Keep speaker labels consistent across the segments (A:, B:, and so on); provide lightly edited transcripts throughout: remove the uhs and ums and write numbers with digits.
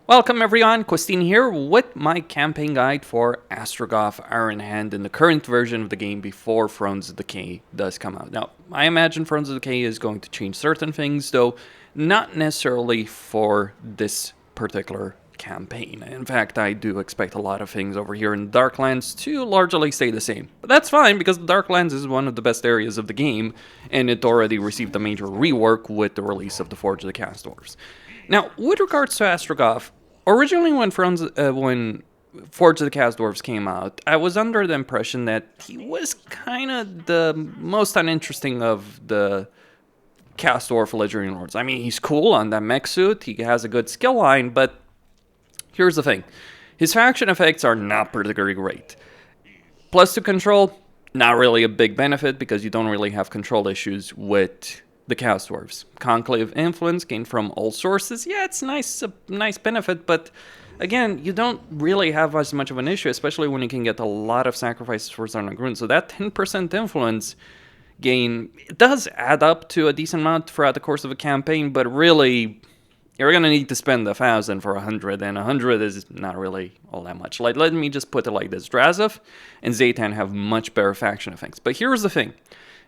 A: Welcome everyone, Christine here with my campaign guide for Astragoth Ironhand in the current version of the game before Thrones of Decay does come out. Now, I imagine Thrones of Decay is going to change certain things, though not necessarily for this particular campaign. In fact, I do expect a lot of things over here in the Darklands to largely stay the same. But that's fine, because the Darklands is one of the best areas of the game, and it already received a major rework with the release of the Forge of the Chaos Dwarfs. Now, with regards to Astragoth, originally when Forge of the Chaos Dwarfs came out, I was under the impression that he was kind of the most uninteresting of the Chaos Dwarf Legendary Lords. I mean, he's cool on that mech suit, he has a good skill line, but here's the thing. His faction effects are not particularly great. Plus 2 control, not really a big benefit because you don't really have control issues with the Chaos Dwarfs. Conclave influence gained from all sources. Yeah, it's nice, a nice benefit, but again, you don't really have as much of an issue, especially when you can get a lot of sacrifices for Zarnagrun. So that 10% influence gain, it does add up to a decent amount throughout the course of a campaign, but really, you're gonna need to spend 1,000 for 100, and 100 is not really all that much. Like, let me just put it like this. Drazov and Zaytan have much better faction effects. But here's the thing.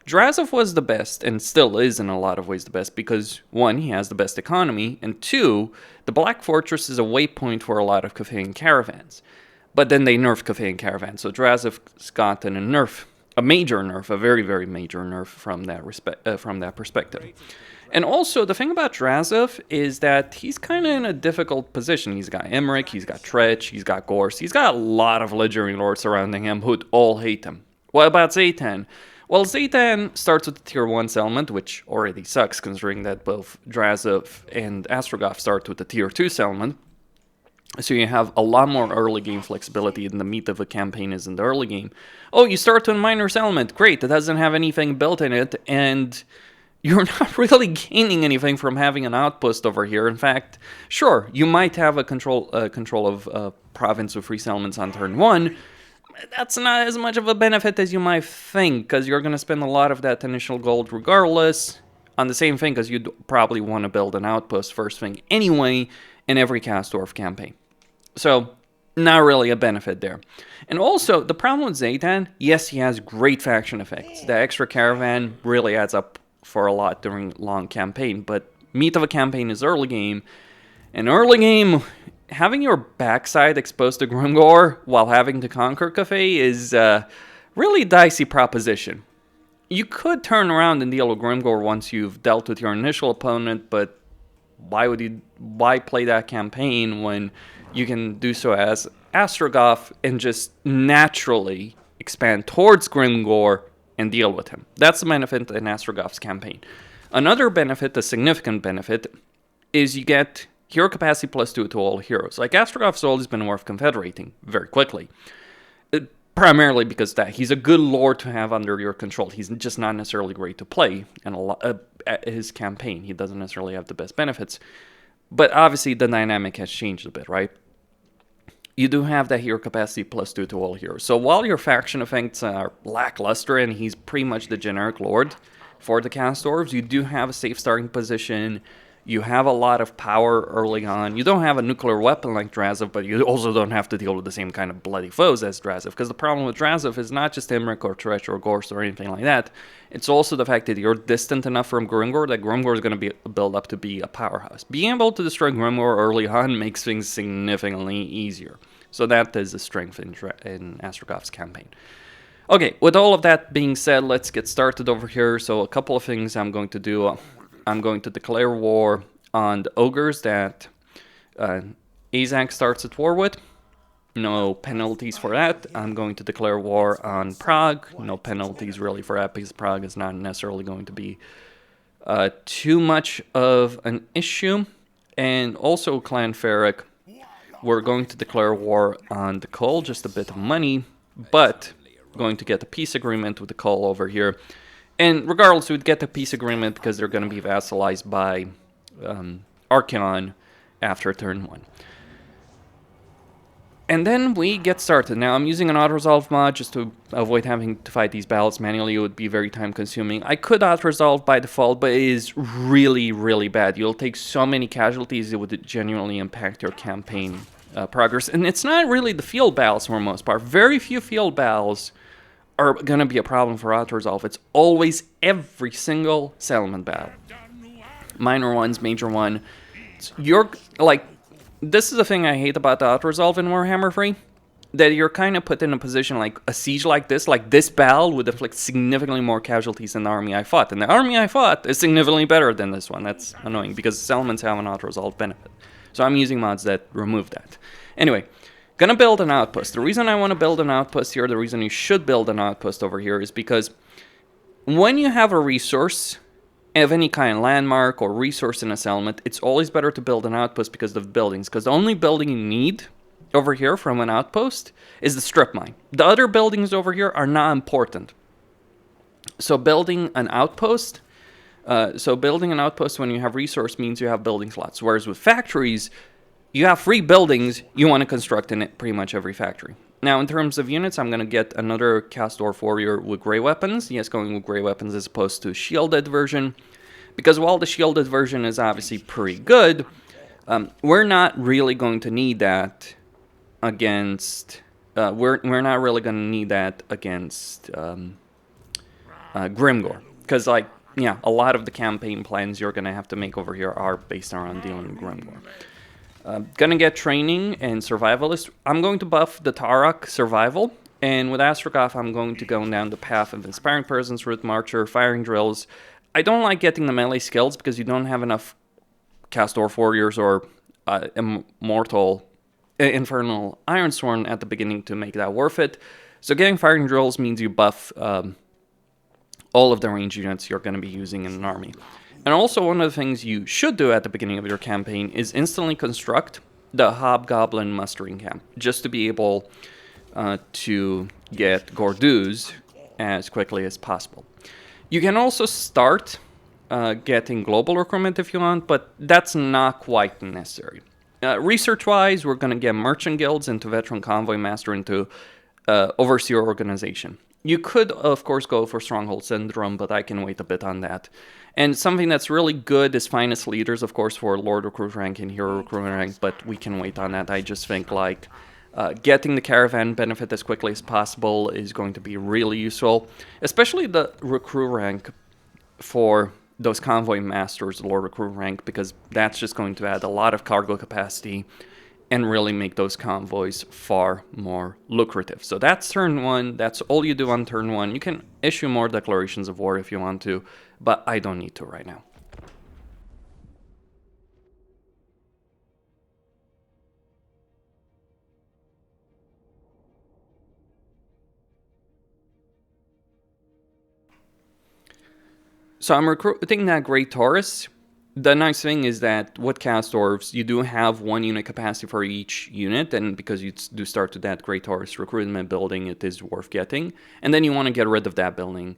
A: Drazov was the best, and still is in a lot of ways the best, because 1, he has the best economy, and 2, the Black Fortress is a waypoint for a lot of Cathayan caravans. But then they nerfed Cathayan caravans, so Drazov's gotten a nerf, a major nerf, a very, very major nerf from that perspective. And also, the thing about Drazov is that he's kind of in a difficult position. He's got Emmerich, he's got Tretch, he's got Gorse, he's got a lot of legendary lords surrounding him who all hate him. What about Zaytan? Well, Zaytan starts with the tier 1 settlement, which already sucks considering that both Drazov and Astragoth start with the tier 2 settlement. So you have a lot more early game flexibility than the meat of a campaign is in the early game. Oh, you start with a minor settlement. Great, it doesn't have anything built in it, and you're not really gaining anything from having an outpost over here. In fact, sure, you might have a control of a province with 3 settlements on turn 1. That's not as much of a benefit as you might think, because you're going to spend a lot of that initial gold regardless on the same thing, because you'd probably want to build an outpost first thing anyway in every Chaos Dwarf campaign. So, not really a benefit there. And also, the problem with Zaytan, yes, he has great faction effects. The extra caravan really adds up for a lot during long campaign, but meat of a campaign is early game, and early game, having your backside exposed to Grimgor while having to conquer Cathay is a really dicey proposition. You could turn around and deal with Grimgor once you've dealt with your initial opponent, but why play that campaign when you can do so as Astragoth and just naturally expand towards Grimgor and deal with him? That's the benefit in Astragoth's campaign. Another benefit, a significant benefit, is you get hero capacity +2 to all heroes. Like, Astragoth's always been worth confederating very quickly. Primarily because that he's a good lord to have under your control. He's just not necessarily great to play in his campaign. He doesn't necessarily have the best benefits. But obviously the dynamic has changed a bit, right? You do have that hero capacity +2 to all heroes. So while your faction effects are lackluster and he's pretty much the generic lord for the Chaos Dwarves, you do have a safe starting position. You have a lot of power early on. You don't have a nuclear weapon like Drazov, but you also don't have to deal with the same kind of bloody foes as Drazov. Because the problem with Drazov is not just Emmerich or Tretch or Gorse or anything like that. It's also the fact that you're distant enough from Grimgor that Grimgor is going to be built up to be a powerhouse. Being able to destroy Grimgor early on makes things significantly easier. So that is a strength in Astragoth's campaign. Okay, with all of that being said, let's get started over here. So a couple of things I'm going to do. I'm going to declare war on the ogres that Azak starts at war with. No penalties for that. I'm going to declare war on Prague. No penalties really for that, because Prague is not necessarily going to be too much of an issue. And also Clan Ferric, we're going to declare war on the Khol, just a bit of money, but going to get a peace agreement with the Khol over here. And regardless, we'd get the peace agreement because they're going to be vassalized by Archeon after turn 1. And then we get started. Now, I'm using an Autoresolve mod just to avoid having to fight these battles manually. It would be very time consuming. I could Autoresolve by default, but it is really, really bad. You'll take so many casualties, it would genuinely impact your campaign progress. And it's not really the field battles for the most part. Very few field battles are going to be a problem for Autoresolve. It's always every single settlement battle. Minor ones, major one. You're, like... This is the thing I hate about the Autoresolve in Warhammer 3, that you're kind of put in a position like a siege like this battle would inflict significantly more casualties than the army I fought. And the army I fought is significantly better than this one. That's annoying because settlements have an Autoresolve benefit. So I'm using mods that remove that. Anyway, gonna build an outpost. The reason I want to build an outpost here, the reason you should build an outpost over here is because when you have a resource of any kind, landmark or resource in a settlement, it's always better to build an outpost because of buildings. Because the only building you need over here from an outpost is the strip mine. The other buildings over here are not important. So building an outpost, when you have resource means you have building slots. Whereas with factories, you have free buildings you want to construct in pretty much every factory. Now, in terms of units, I'm going to get another Chaos Dwarf warrior with grey weapons. Yes, going with grey weapons as opposed to shielded version. Because while the shielded version is obviously pretty good, we're not really going to need that against... we're not really going to need that against Grimgor. Because, like, yeah, a lot of the campaign plans you're going to have to make over here are based around dealing with Grimgor. Gonna get training and survivalist. I'm going to buff the Tarok survival, and with Astragoth I'm going to go down the path of inspiring presence, root marcher, firing drills. I don't like getting the melee skills because you don't have enough Chaos Dwarf warriors or Infernal Ironsworn at the beginning to make that worth it. So getting firing drills means you buff all of the range units you're going to be using in an army. And also one of the things you should do at the beginning of your campaign is instantly construct the Hobgoblin mustering camp, just to be able to get Gordoos as quickly as possible. You can also start getting global recruitment if you want, but that's not quite necessary. Research-wise, we're going to get merchant guilds into veteran convoy master into overseer organization. You could, of course, go for Stronghold Syndrome, but I can wait a bit on that. And something that's really good is Finest Leaders, of course, for Lord Recruit rank and Hero Recruit rank, but we can wait on that. I just think, like, getting the Caravan benefit as quickly as possible is going to be really useful, especially the Recruit rank for those Convoy Masters, Lord Recruit rank, because that's just going to add a lot of cargo capacity and really make those convoys far more lucrative. So that's turn one. That's all you do on turn one. You can issue more declarations of war if you want to, but I don't need to right now. So I'm recruiting that Great Taurus. The nice thing is that with Chaos Dwarves, you do have one unit capacity for each unit, and because you do start to that Great Taurus recruitment building, it is worth getting. And then you want to get rid of that building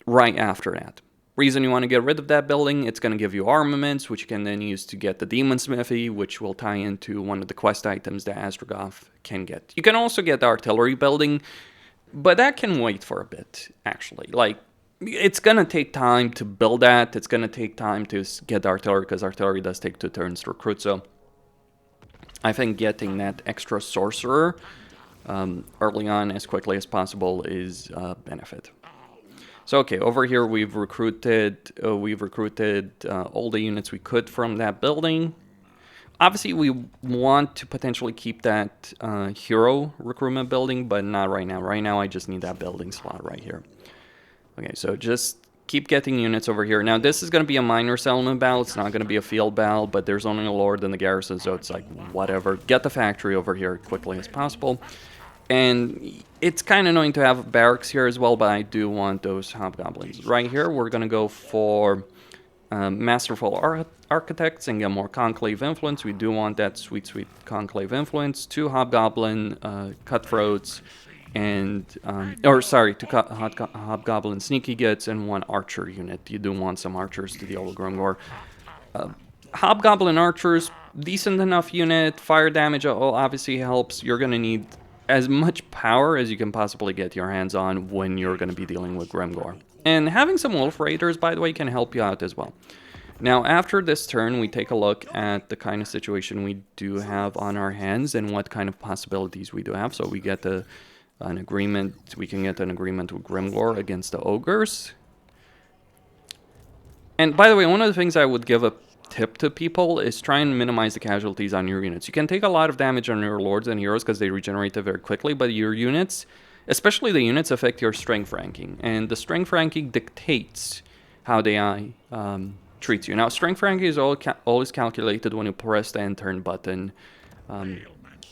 A: right after that. Reason you want to get rid of that building, it's going to give you armaments, which you can then use to get the Demon Smithy, which will tie into one of the quest items that Astragoth can get. You can also get the artillery building, but that can wait for a bit, actually. Like, it's going to take time to build that. It's going to take time to get the artillery, because artillery does take 2 turns to recruit. So I think getting that extra sorcerer early on as quickly as possible is a benefit. So okay, over here we've recruited all the units we could from that building. Obviously, we want to potentially keep that hero recruitment building, but not right now. Right now, I just need that building slot right here. Okay, so just keep getting units over here. Now, this is going to be a minor settlement battle. It's not going to be a field battle, but there's only a lord in the garrison, so it's like, whatever. Get the factory over here as quickly as possible. And it's kind of annoying to have barracks here as well, but I do want those hobgoblins. Right here, we're going to go for Masterful Architects and get more Conclave influence. We do want that sweet, sweet Conclave influence. 2 hobgoblin cutthroats. And, Hobgoblin Sneaky Gits and 1 Archer unit. You do want some Archers to deal with Grimgor. Hobgoblin Archers, decent enough unit. Fire damage obviously helps. You're going to need as much power as you can possibly get your hands on when you're going to be dealing with Grimgor. And having some Wolf Raiders, by the way, can help you out as well. Now, after this turn, we take a look at the kind of situation we do have on our hands and what kind of possibilities we do have. So we get an agreement. We can get an agreement with Grimgor against the Ogres. And by the way, one of the things I would give a tip to people is try and minimize the casualties on your units. You can take a lot of damage on your Lords and Heroes because they regenerate very quickly, but your units, especially the units, affect your strength ranking. And the strength ranking dictates how they treats you. Now, strength ranking is always calculated when you press the end turn button.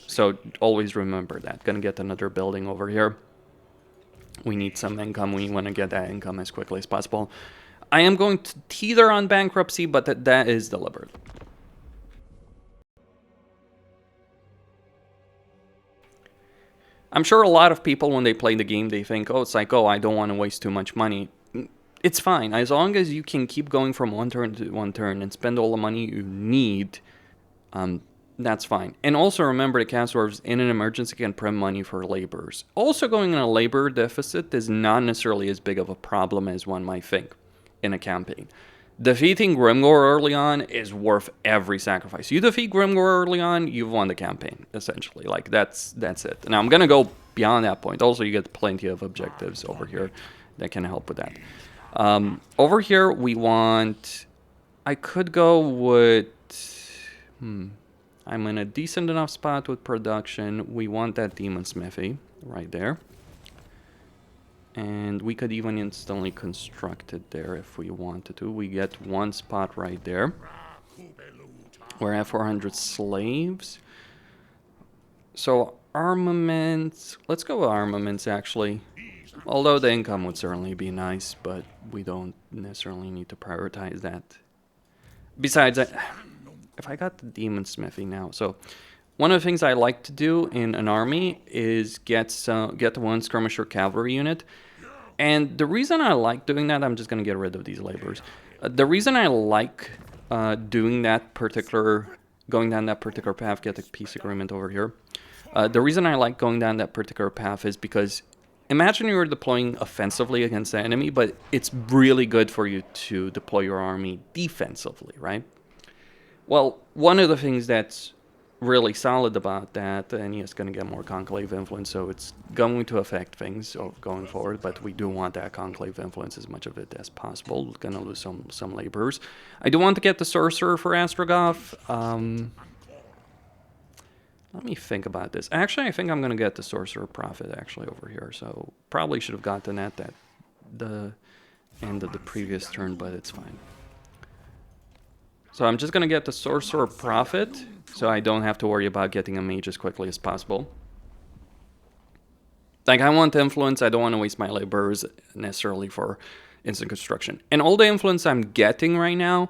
A: So always remember that. Gonna get another building over here. We need some income. We want to get that income as quickly as possible. I am going to teeter on bankruptcy, but that is deliberate. I'm sure a lot of people, when they play the game, they think, oh, it's like, oh, I don't want to waste too much money. It's fine. As long as you can keep going from one turn to one turn and spend all the money you need, that's fine. And also remember, the Chaos Dwarves in an emergency can print money for laborers. Also, going in a labor deficit is not necessarily as big of a problem as one might think in a campaign. Defeating Grimgor early on is worth every sacrifice. You defeat Grimgor early on, you've won the campaign, essentially. Like, that's it. Now, I'm going to go beyond that point. Also, you get plenty of objectives over here that can help with that. Over here, we want... I could go with... I'm in a decent enough spot with production. We want that Demon Smithy right there. And we could even instantly construct it there if we wanted to. We get one spot right there. We're at 400 slaves. So armaments... Let's go with armaments, actually. Although the income would certainly be nice, but we don't necessarily need to prioritize that. Besides, if I got the Demon Smithy now... So one of the things I like to do in an army is get one skirmisher cavalry unit. And the reason I like doing that, I'm just going to get rid of these laborers. The reason I like going down that particular path, get a peace agreement over here. The reason I like going down that particular path is because imagine you were deploying offensively against the enemy, but it's really good for you to deploy your army defensively, right? Well, one of the things that's really solid about that, and he's going to get more conclave influence, so it's going to affect things going forward, but we do want that conclave influence, as much of it as possible. We're going to lose some laborers. I do want to get the sorcerer for Astragoth. Let me think about this. Actually, I think I'm going to get the sorcerer prophet actually over here, so probably should have gotten that the end of the previous turn, but it's fine. So I'm just going to get the sorcerer prophet, so I don't have to worry about getting a mage as quickly as possible. Like, I want influence. I don't want to waste my laborers necessarily for instant construction. And all the influence I'm getting right now,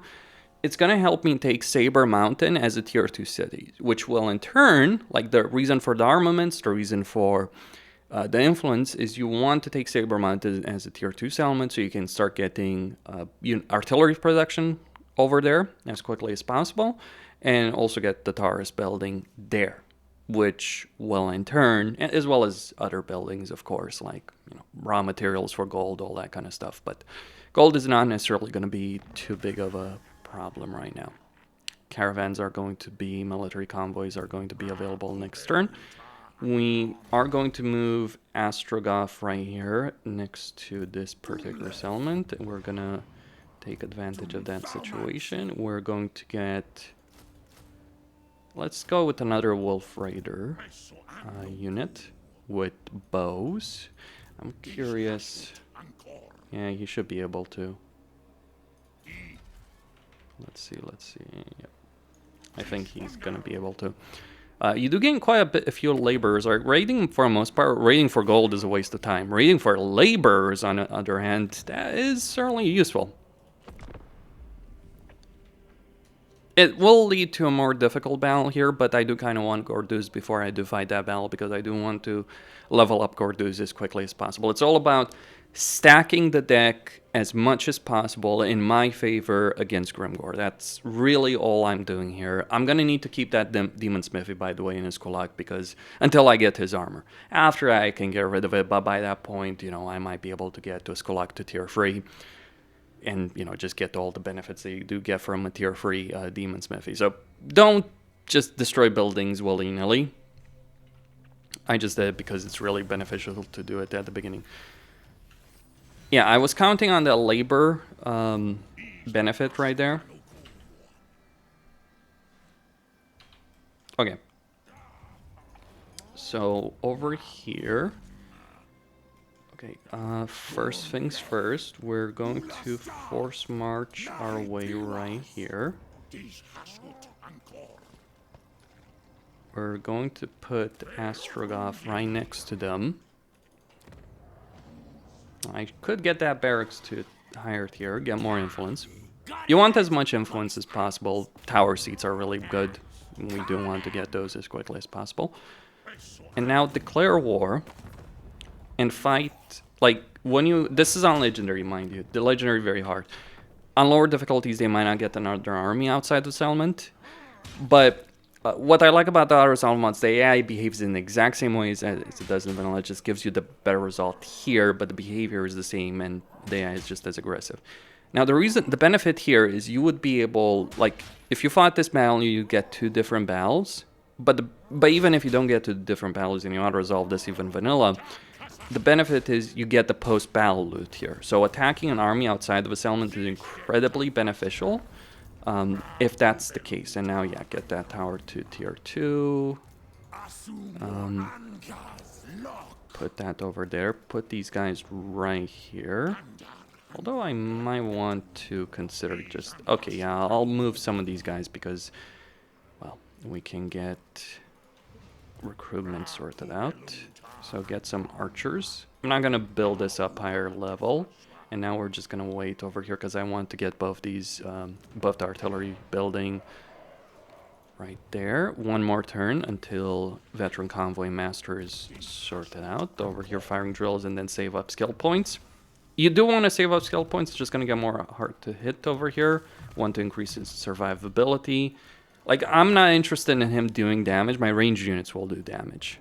A: it's going to help me take Saber Mountain as a tier 2 city, which will in turn, like the reason for the armaments, the reason for the influence is you want to take Saber Mountain as a tier 2 settlement so you can start getting artillery production over there as quickly as possible, and also get the Taurus building there, which will in turn, as well as other buildings, of course, like raw materials for gold, all that kind of stuff. But gold is not necessarily going to be too big of a problem right now. Caravans are going to be, military convoys are going to be available next turn. We are going to move Astragoth right here next to this particular settlement, and we're going to take advantage of that situation. We're going to get... Let's go with another Wolf Raider unit with bows. I'm curious. Yeah, he should be able to. Let's see. Yep. I think he's going to be able to. You do gain quite a few laborers. Raiding, for the most part, raiding for gold is a waste of time. Raiding for laborers, on the other hand, that is certainly useful. It will lead to a more difficult battle here, but I do kind of want Gordouz before I do fight that battle, because I do want to level up Gordouz as quickly as possible. It's all about stacking the deck as much as possible in my favor against Grimgor. That's really all I'm doing here. I'm going to need to keep that Demon Smithy, by the way, in his Kholek, because until I get his armor. After I can get rid of it, but by that point, you know, I might be able to get to his Kholek to tier 3 and, you know, just get all the benefits that you do get from a tier 3 Demon Smithy. So don't just destroy buildings willy-nilly. I just did it because it's really beneficial to do it at the beginning. Yeah, I was counting on the labor benefit right there. Okay. So over here. Okay, first things first, we're going to force march our way right here. We're going to put Astragoth right next to them. I could get that barracks to higher tier, get more influence. You want as much influence as possible. Tower seats are really good. We do want to get those as quickly as possible. And now declare war and fight. Like, when you... This is on legendary, mind you. The legendary very hard. On lower difficulties, they might not get another army outside the settlement. But what I like about the Autoresolve mods, the AI behaves in the exact same ways as it does in vanilla. It just gives you the better result here, but the behavior is the same and the AI is just as aggressive. Now the benefit here is you would be able, like, if you fought this battle, you get 2 different battles. But even if you don't get to different battles and you Autoresolve this even vanilla, the benefit is you get the post-battle loot here. So attacking an army outside of a settlement is incredibly beneficial. If that's the case. And now, yeah, get that tower to tier 2. Put that over there. Put these guys right here. Although I might want to consider just... Okay, yeah, I'll move some of these guys because, well, we can get recruitment sorted out. So get some archers. I'm not going to build this up higher level. And now we're just going to wait over here because I want to get both these, both the artillery building right there. One more turn until Veteran Convoy Master is sorted out. Over here firing drills and then save up skill points. You do want to save up skill points. It's just going to get more hard to hit over here. Want to increase his survivability. Like, I'm not interested in him doing damage. My ranged units will do damage.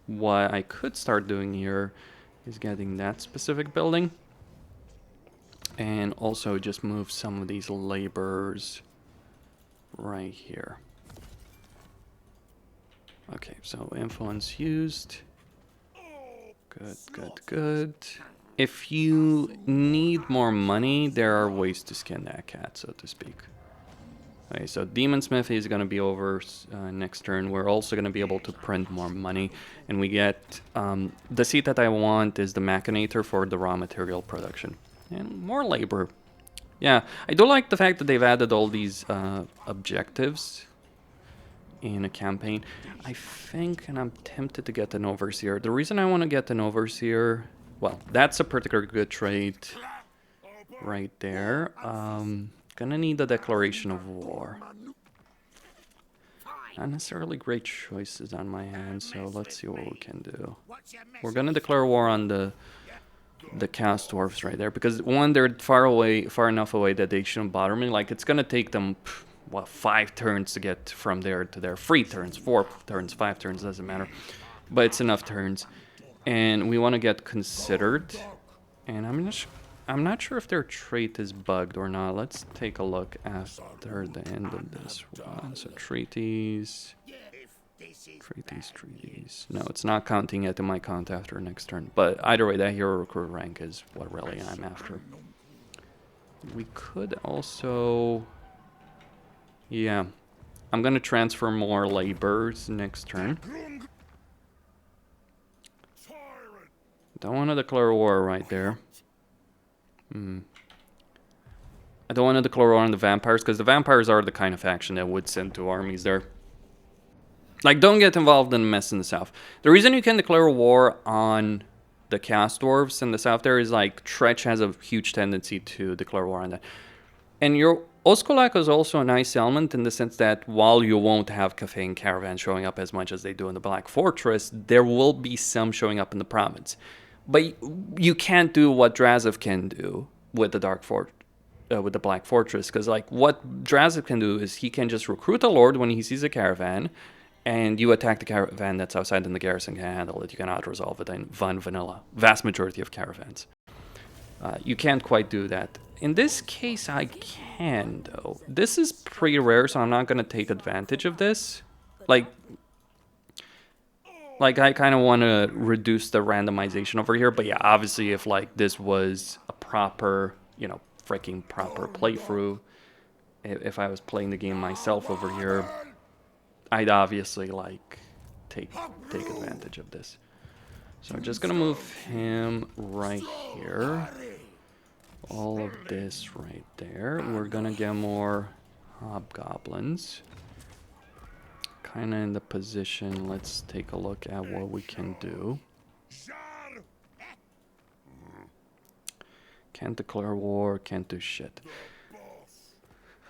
A: What I could start doing here is getting that specific building and also just move some of these laborers right here. Okay, so influence used. Good. If you need more money, there are ways to skin that cat, so to speak. Okay, so Demon Smithy is going to be over next turn. We're also going to be able to print more money. And we get... the seat that I want is the Machinator for the raw material production. And more labor. Yeah, I do like the fact that they've added all these objectives in a campaign. I think, and I'm tempted to get an Overseer. The reason I want to get an Overseer... Well, that's a particularly good trait right there. Gonna need a declaration of war. Not necessarily great choices on my hands, so let's see what we can do. We're gonna declare war on the Chaos Dwarfs right there, because one, they're far enough away that they shouldn't bother me. Like, it's gonna take them, what, 5 turns to get from there to there. 3 turns, 4 turns, 5 turns, doesn't matter. But it's enough turns. And we want to get considered. And I'm not sure if their trait is bugged or not. Let's take a look after the end of this one. So treaties. No, it's not counting yet. It might count after next turn. But either way, that hero recruit rank is what really I'm after. We could also... Yeah. I'm going to transfer more laborers next turn. Don't want to declare war right there. I don't want to declare war on the vampires, because the vampires are the kind of faction that would send 2 armies there. Like, don't get involved in a mess in the south. The reason you can declare war on the Chaos Dwarves in the south there is, like, Tretch has a huge tendency to declare war on that. And your Oskolak is also a nice element in the sense that while you won't have Cafe and Caravan showing up as much as they do in the Black Fortress, there will be some showing up in the province. But you can't do what Drazif can do with the with the Black Fortress, because like what Drazif can do is he can just recruit a lord when he sees a caravan, and you attack the caravan that's outside, and the garrison can handle it. You can auto-resolve it in vanilla. Vast majority of caravans. You can't quite do that. In this case, I can, though. This is pretty rare, so I'm not going to take advantage of this. Like I kind of want to reduce the randomization over here. But yeah, obviously, if, like, this was a proper, you know, freaking proper playthrough, if I was playing the game myself over here, I'd obviously, like, take advantage of this. So I'm just going to move him right here. All of this right there. We're gonna get more hobgoblins. Kind of in the position. Let's take a look at what we can do. Can't declare war. Can't do shit.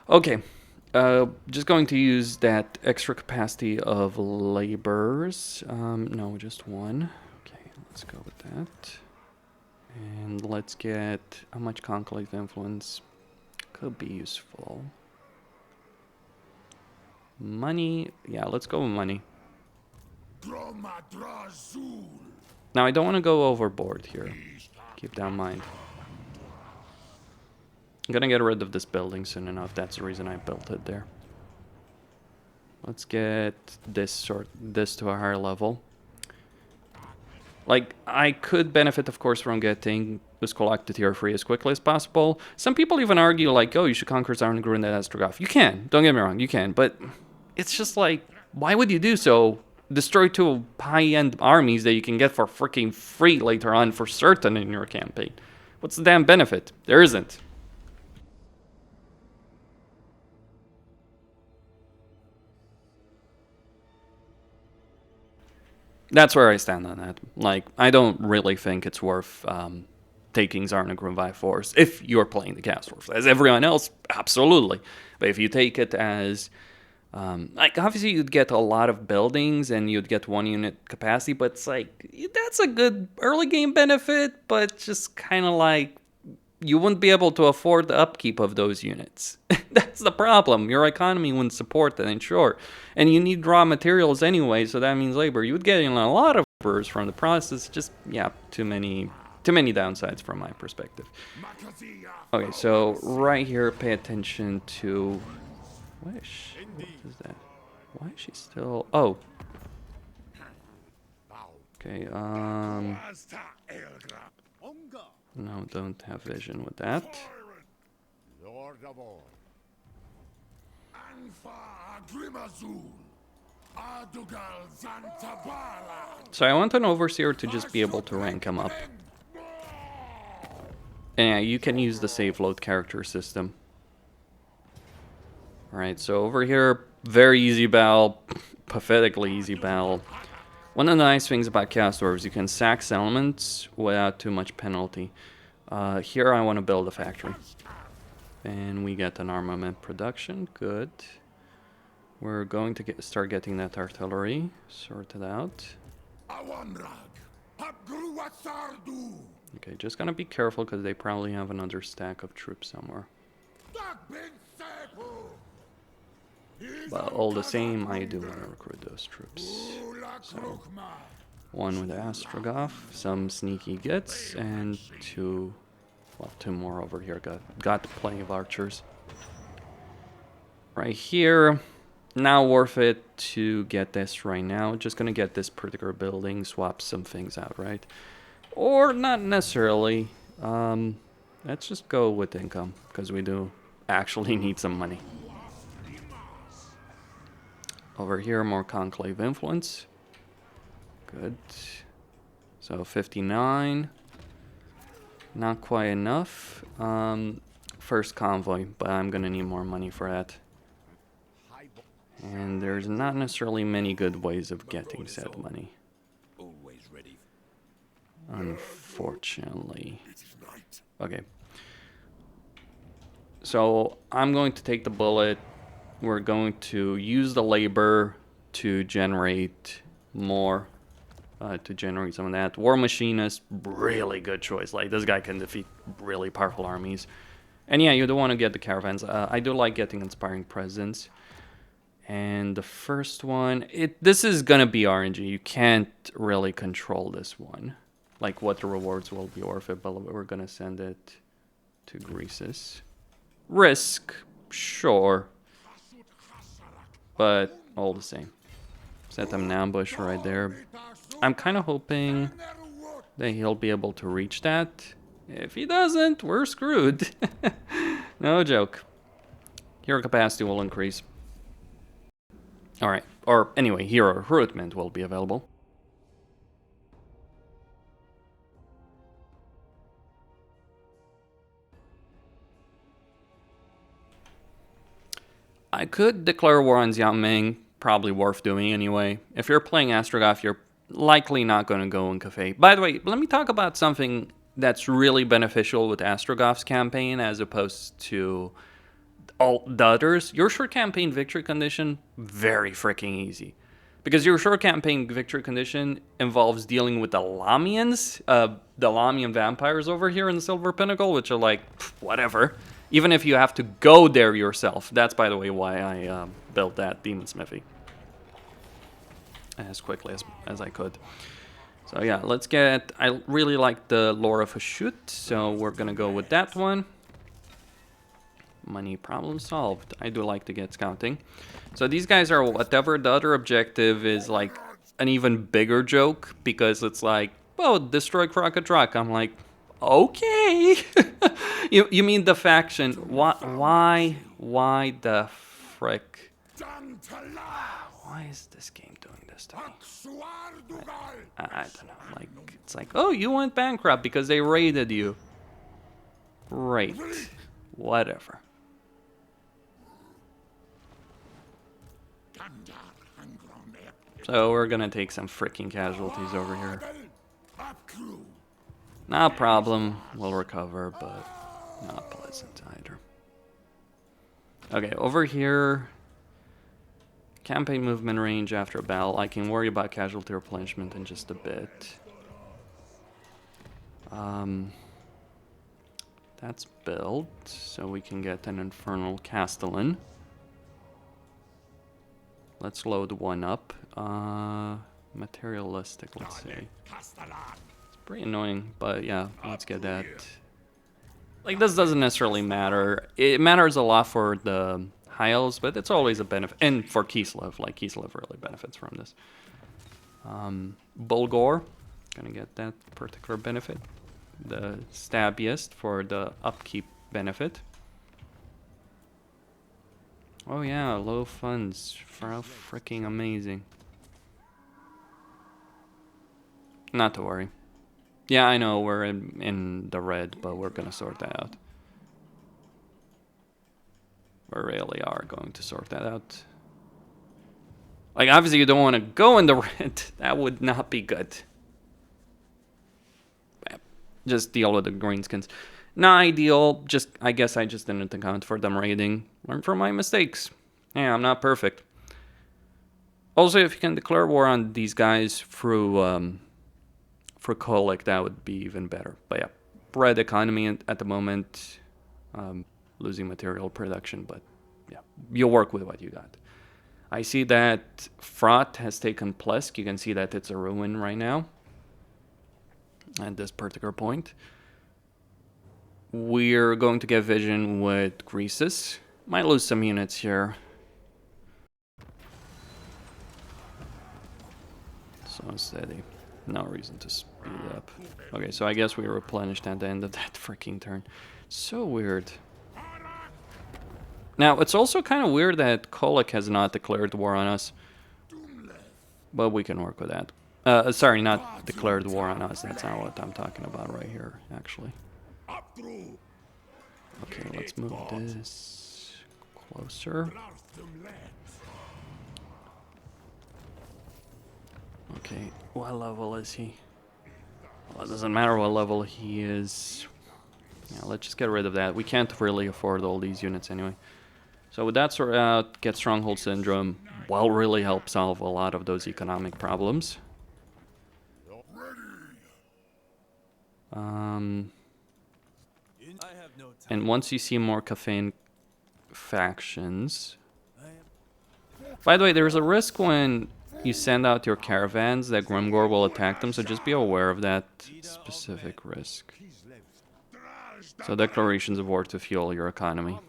A: Okay. Just going to use that extra capacity of laborers. No, just one. Okay, let's go with that. And let's get how much conclave influence could be useful. Money, yeah, let's go with money. Now I don't want to go overboard here. Keep that in mind. I'm gonna get rid of this building soon enough. That's the reason I built it there. Let's get this to a higher level. Like, I could benefit, of course, from getting this Kholek to tier 3 as quickly as possible. Some people even argue, like, oh, you should conquer Zarnagru and Astragoth. You can. Don't get me wrong. You can. But it's just like, why would you do so? Destroy 2 high-end armies that you can get for freaking free later on for certain in your campaign. What's the damn benefit? There isn't. That's where I stand on that. Like, I don't really think it's worth taking Zarnagru by force if you're playing the Chaos Dwarf. As everyone else, absolutely. But if you take it as, like, obviously you'd get a lot of buildings and you'd get 1 unit capacity, but it's like, that's a good early game benefit, but just kind of like, you wouldn't be able to afford the upkeep of those units. That's the problem. Your economy wouldn't support that, and sure. And you need raw materials anyway, so that means labor. You would get in a lot of laborers from the process. Just, yeah, too many downsides from my perspective. Okay, so right here, pay attention to... What is that? Why is she still... Oh. Okay, no, don't have vision with that. So I want an overseer to just be able to rank him up. And yeah, you can use the save load character system. Alright, so over here, very easy battle, pathetically easy battle. One of the nice things about Chaos Dwarves is you can sack settlements without too much penalty. Here I want to build a factory. And we get an armament production, good. We're going to start getting that artillery sorted out. Okay, just gonna be careful because they probably have another stack of troops somewhere. But all the same, I do want to recruit those troops. So, 1 with Astragoth, some sneaky gets, and 2 more over here. Got plenty of archers. Right here, not worth it to get this right now. Just gonna get this particular building, swap some things out, right? Or not necessarily. Let's just go with income, because we do actually need some money. Over here, more conclave influence. Good. So 59. Not quite enough. First convoy, but I'm gonna need more money for that. And there's not necessarily many good ways of getting said money. Unfortunately. Okay. So I'm going to take the bullet. We're going to use the labor to generate more to generate some of that. War Machinist, really good choice. Like, this guy can defeat really powerful armies. And yeah, you do want to get the caravans. I do like getting Inspiring Presence. And the first one, this is gonna be RNG. You can't really control this one, like what the rewards will be worth it, but we're gonna send it to Greases. Risk, sure, but all the same. Set them an ambush right there. I'm kind of hoping that he'll be able to reach that. If he doesn't, we're screwed. No joke. Hero capacity will increase. Alright, or anyway, hero recruitment will be available. I could declare war on Xiaoming, probably worth doing anyway. If you're playing Astragoth, you're likely not going to go in Cafe. By the way, let me talk about something that's really beneficial with Astrogoth's campaign as opposed to all the others. Your short campaign victory condition, very freaking easy. Because your short campaign victory condition involves dealing with the Lamians, the Lamian vampires over here in the Silver Pinnacle, which are like, whatever. Even if you have to go there yourself. That's, by the way, why I built that Demon Smithy as quickly as I could. So yeah, let's get... I really like the Lore of a Shoot, so we're gonna go with that one. Money problem solved. I do like to get scouting. So these guys are whatever. The other objective is like an even bigger joke because it's like, oh, destroy Crocotrock. I'm like, okay. you mean the faction? Why the frick? Why is this game doing this to me? I don't know. Like, it's like, oh, you went bankrupt because they raided you. Right. Whatever. So we're gonna take some freaking casualties over here. Not a problem, we'll recover, but not pleasant either. Okay, over here, campaign movement range after a battle. I can worry about casualty replenishment in just a bit. That's built, so we can get an Infernal Castellan. Let's load one up. Materialistic, let's see. It's pretty annoying, but yeah, let's get that. Like, this doesn't necessarily matter. It matters a lot for the high elves, but it's always a benefit. And for Kislev, like, Kislev really benefits from this. Bulgor, gonna get that particular benefit. The Stabbiest for the upkeep benefit. Oh yeah, low funds. How freaking amazing. Not to worry. Yeah, I know we're in the red, but we're gonna sort that out. We really are going to sort that out. Like, obviously you don't want to go in the red. That would not be good. Just deal with the greenskins. Not ideal. Just, I guess I just didn't account for them raiding. Learn from my mistakes. Yeah, I'm not perfect. Also, if you can declare war on these guys through for Kholek, that would be even better. But yeah, red economy at the moment, losing material production, but yeah, you'll work with what you got. I see that Fraught has taken Plesk. You can see that it's a ruin right now at this particular point. We're going to get vision with Greases. Might lose some units here. So steady. No reason to speed up. Okay, so I guess we replenished at the end of that freaking turn. So weird. Now, it's also kind of weird that Kholek has not declared war on us. But we can work with that. Sorry, not declared war on us. That's not what I'm talking about right here, actually. Okay, let's move this closer. Okay, what level is he? Well, it doesn't matter what level he is. Yeah, let's just get rid of that. We can't really afford all these units anyway. So with that sorted out, get Stronghold Syndrome will really help solve a lot of those economic problems. And once you see more caffeine factions... By the way, there's a risk when you send out your caravans that Grimgor will attack them, so just be aware of that specific risk. So declarations of war to fuel your economy.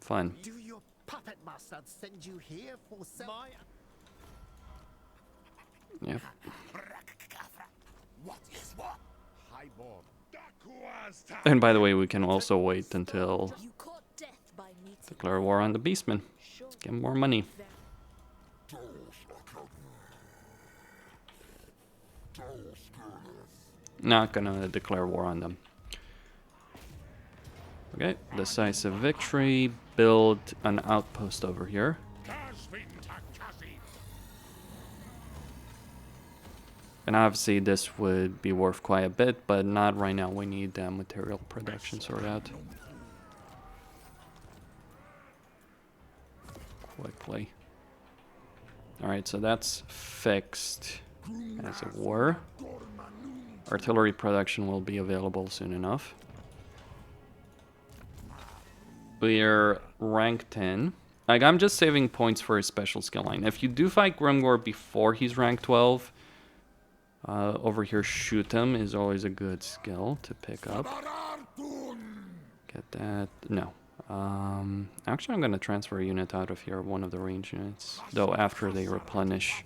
A: Fun. Yep. And by the way, we can also wait until declare war on the Beastmen. Get more money. Not gonna declare war on them. Okay, decisive victory. Build an outpost over here. And obviously this would be worth quite a bit, but not right now. We need material production sorted out. Quickly. Alright, so that's fixed, as it were. Artillery production will be available soon enough. We're rank 10. Like, I'm just saving points for his special skill line. If you do fight Grimgor before he's rank 12, over here, shoot him is always a good skill to pick up. Get that. No. Actually, I'm going to transfer a unit out of here, one of the range units, though after they replenish.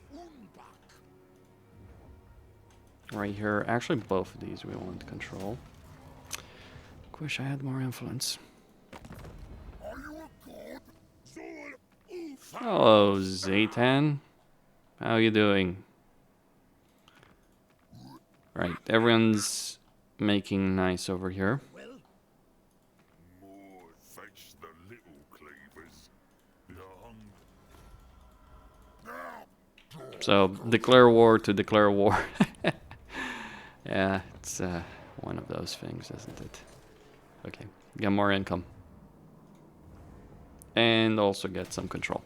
A: Right here. Actually, both of these we want to control. Wish I had more influence. Hello, Zaytan. How you doing? Right, everyone's making nice over here. So, declare war to declare war. Yeah, it's one of those things, isn't it? Okay, get more income. And also get some control.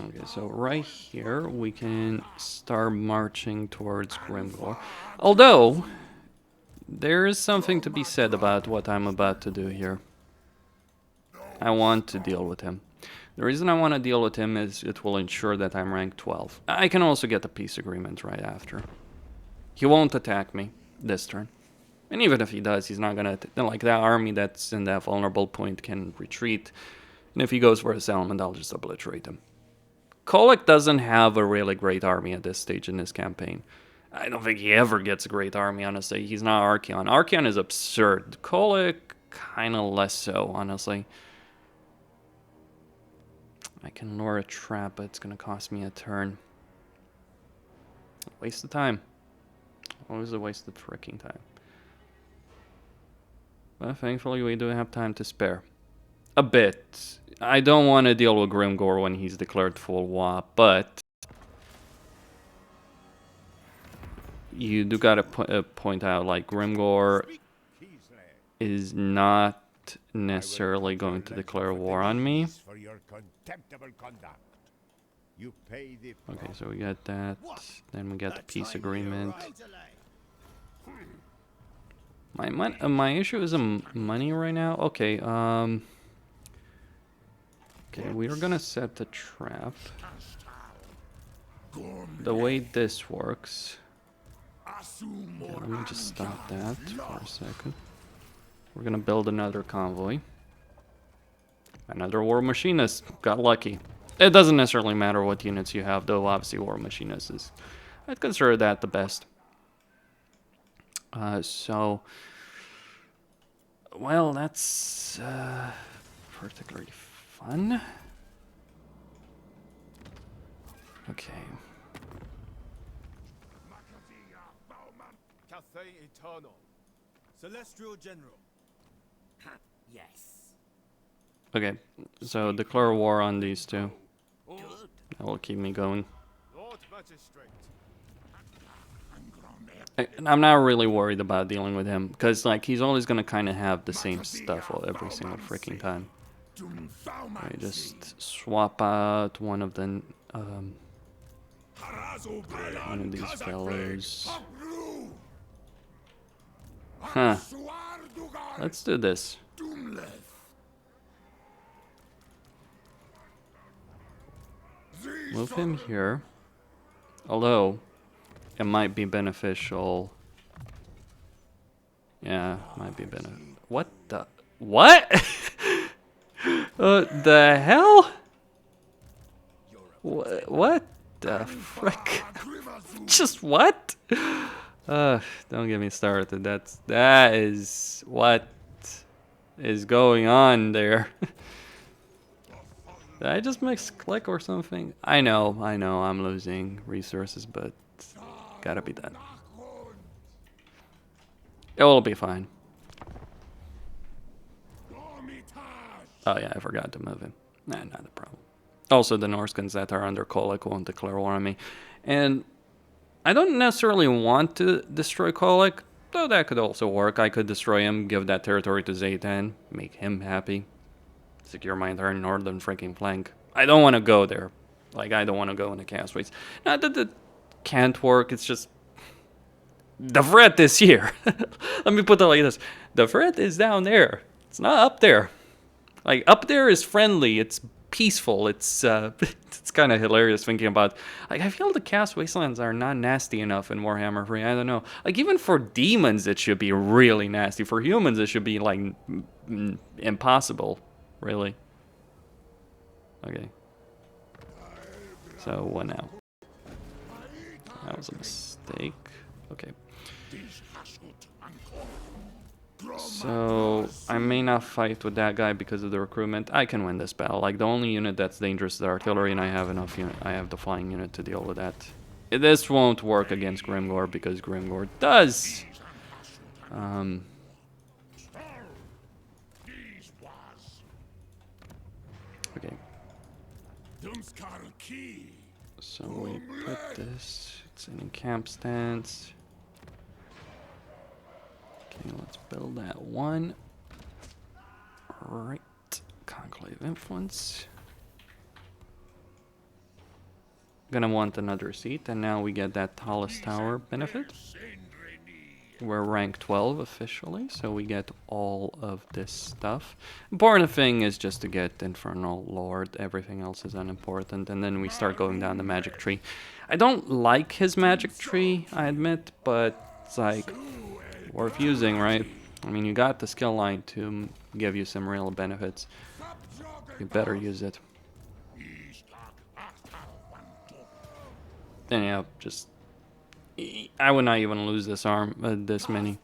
A: Okay, so right here we can start marching towards Grimgor. Although, there is something to be said about what I'm about to do here. I want to deal with him. The reason I want to deal with him is it will ensure that I'm rank 12. I can also get the peace agreement right after. He won't attack me this turn. And even if he does, he's not gonna... Like, that army that's in that vulnerable point can retreat. And if he goes for a settlement, I'll just obliterate him. Kholek doesn't have a really great army at this stage in this campaign. I don't think he ever gets a great army, honestly. He's not Archaon. Archaon is absurd. Kholek, kind of less so, honestly. I can lure a trap, but it's going to cost me a turn. Waste of time. Always a waste of freaking time. But thankfully we do have time to spare. A bit. I don't want to deal with Grimgor when he's declared full WAP, but... You do gotta point out, like, Grimgor is not necessarily going to declare war on me. Okay, so we got that. Then we got the peace agreement. My issue is money right now. Okay, okay, we are gonna set the trap. The way this works. Okay, let me just stop that for a second. We're gonna build another convoy. Another war machinist. Got lucky. It doesn't necessarily matter what units you have, though. Obviously, war machinist is... I'd consider that the best. So... Well, that's... particularly fun. Okay.
B: Celestial General.
C: Yes.
A: Okay, so declare war on these two. That will keep me going.
B: Lord Magistrate.
A: I'm not really worried about dealing with him, because like he's always going to kind of have the same stuff every single freaking time. I just swap out one of the One of these fellows. Huh. Let's do this. Move him here. Although, it might be beneficial. Yeah, might be beneficial. What the? What? The hell? What the frick? Just what? Don't get me started. That is what is going on there. Did I just mix click or something? I know, I'm losing resources, but gotta be done. It will be fine. Oh yeah, I forgot to move him. Nah, not a problem. Also, the Norskins that are under Kholek won't declare war on me. And I don't necessarily want to destroy Kholek, though that could also work. I could destroy him, give that territory to Zaytan, make him happy. Secure my entire northern freaking flank. I don't want to go there. Like, I don't want to go in the Chaos Waste. Not that it can't work, it's just... The threat is here. Let me put it like this. The threat is down there. It's not up there. Like, up there is friendly, it's peaceful, it's kind of hilarious thinking about... Like, I feel the Chaos Wastelands are not nasty enough in Warhammer 3, I don't know. Like, even for demons it should be really nasty. For humans it should be, like, impossible. Really? Okay. So, what now? That was a mistake. Okay. So, I may not fight with that guy because of the recruitment. I can win this battle. Like, the only unit that's dangerous is the artillery, and I have enough unit. I have the flying unit to deal with that. This won't work against Grimgor because Grimgor does. Okay. So we put this. It's in camp stance. Okay, let's build that one. Right. Conclave influence. Gonna want another seat, and now we get that tallest tower benefit. We're rank 12 officially, so we get all of this stuff. Important thing is just to get Infernal Lord, everything else is unimportant, and then we start going down the magic tree. I don't like his magic tree, I admit, but it's like worth using, right? I mean, you got the skill line to give you some real benefits. You better use it. Then yeah, just... I would not even lose this arm, this many.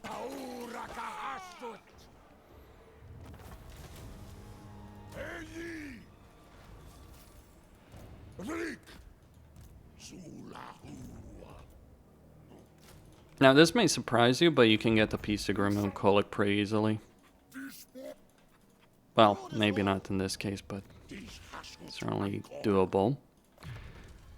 A: Now this may surprise you, but you can get the piece of Grimgor Kholek pretty easily. Well, maybe not in this case, but certainly doable.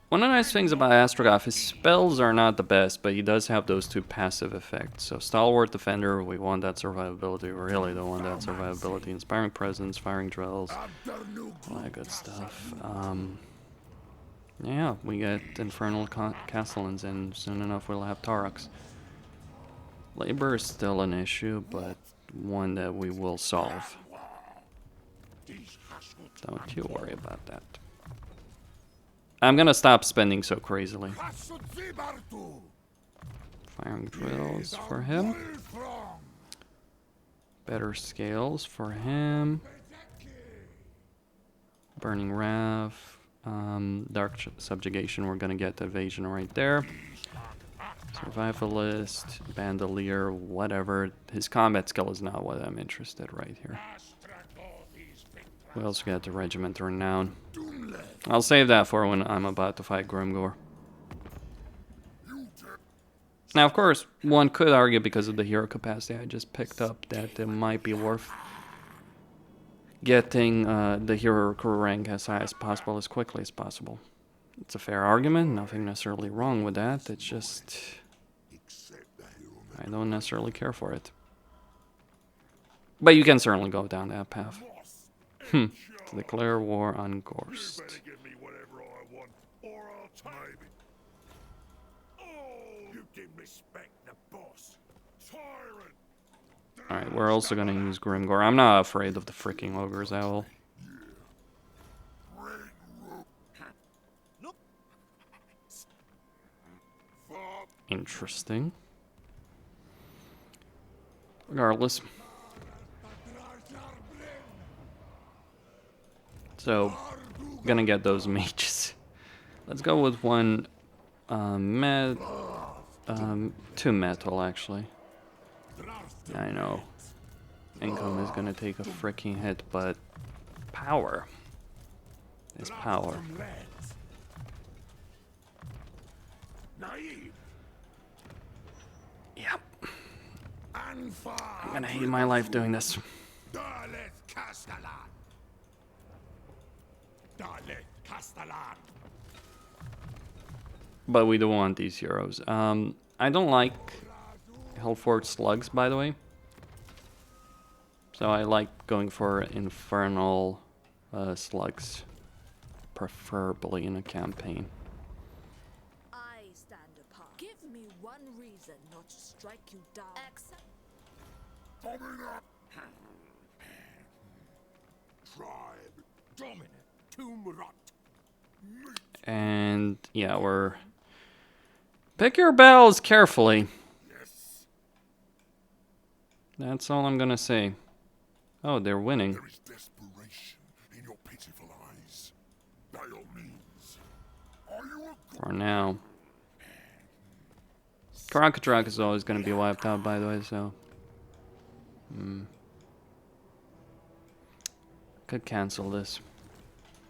A: One of the nice things about Astragoth, his spells are not the best, but he does have those two passive effects. So Stalwart Defender, we want that survivability, we really don't want that survivability. Inspiring Presence, Firing Drills, all that good stuff. Yeah, we get Infernal Castellans, and soon enough we'll have Taurox. Labor is still an issue, but one that we will solve. Don't you worry about that. I'm gonna stop spending so crazily. Firing Drills for him. Better Scales for him. Burning Wrath. Dark Subjugation, we're gonna get Evasion right there. Survivalist, Bandolier, whatever. His combat skill is not what I'm interested right here. We also got the Regiment Renown. I'll save that for when I'm about to fight Grimgor. Now, of course, one could argue because of the hero capacity I just picked up that it might be worth getting the hero recruit rank as high as possible, as quickly as possible. It's a fair argument, nothing necessarily wrong with that, it's just... I don't necessarily care for it. But you can certainly go down that path. To declare war on Gorst. Alright, we're also gonna use Grimgor. I'm not afraid of the freaking ogres owl. Interesting. Regardless. So, gonna get those mages. Let's go with one two metal actually. I know. Income is gonna take a freaking hit, but power is power. Yep. I'm gonna hate my life doing this. But we do want these heroes. I don't like Hellforged slugs, by the way. So I like going for infernal slugs, preferably in a campaign.
C: I stand apart. Give me one reason not to strike you down.
B: Tribe dominant. Tomb rot.
A: And yeah, we're pick your battles carefully.
B: Yes.
A: That's all I'm gonna say. Oh, they're winning.
B: There is desperation in your pitiful eyes. By all means. Are you a
A: For now. Crocodrak is always gonna be wiped out, by the way, so. Could cancel this.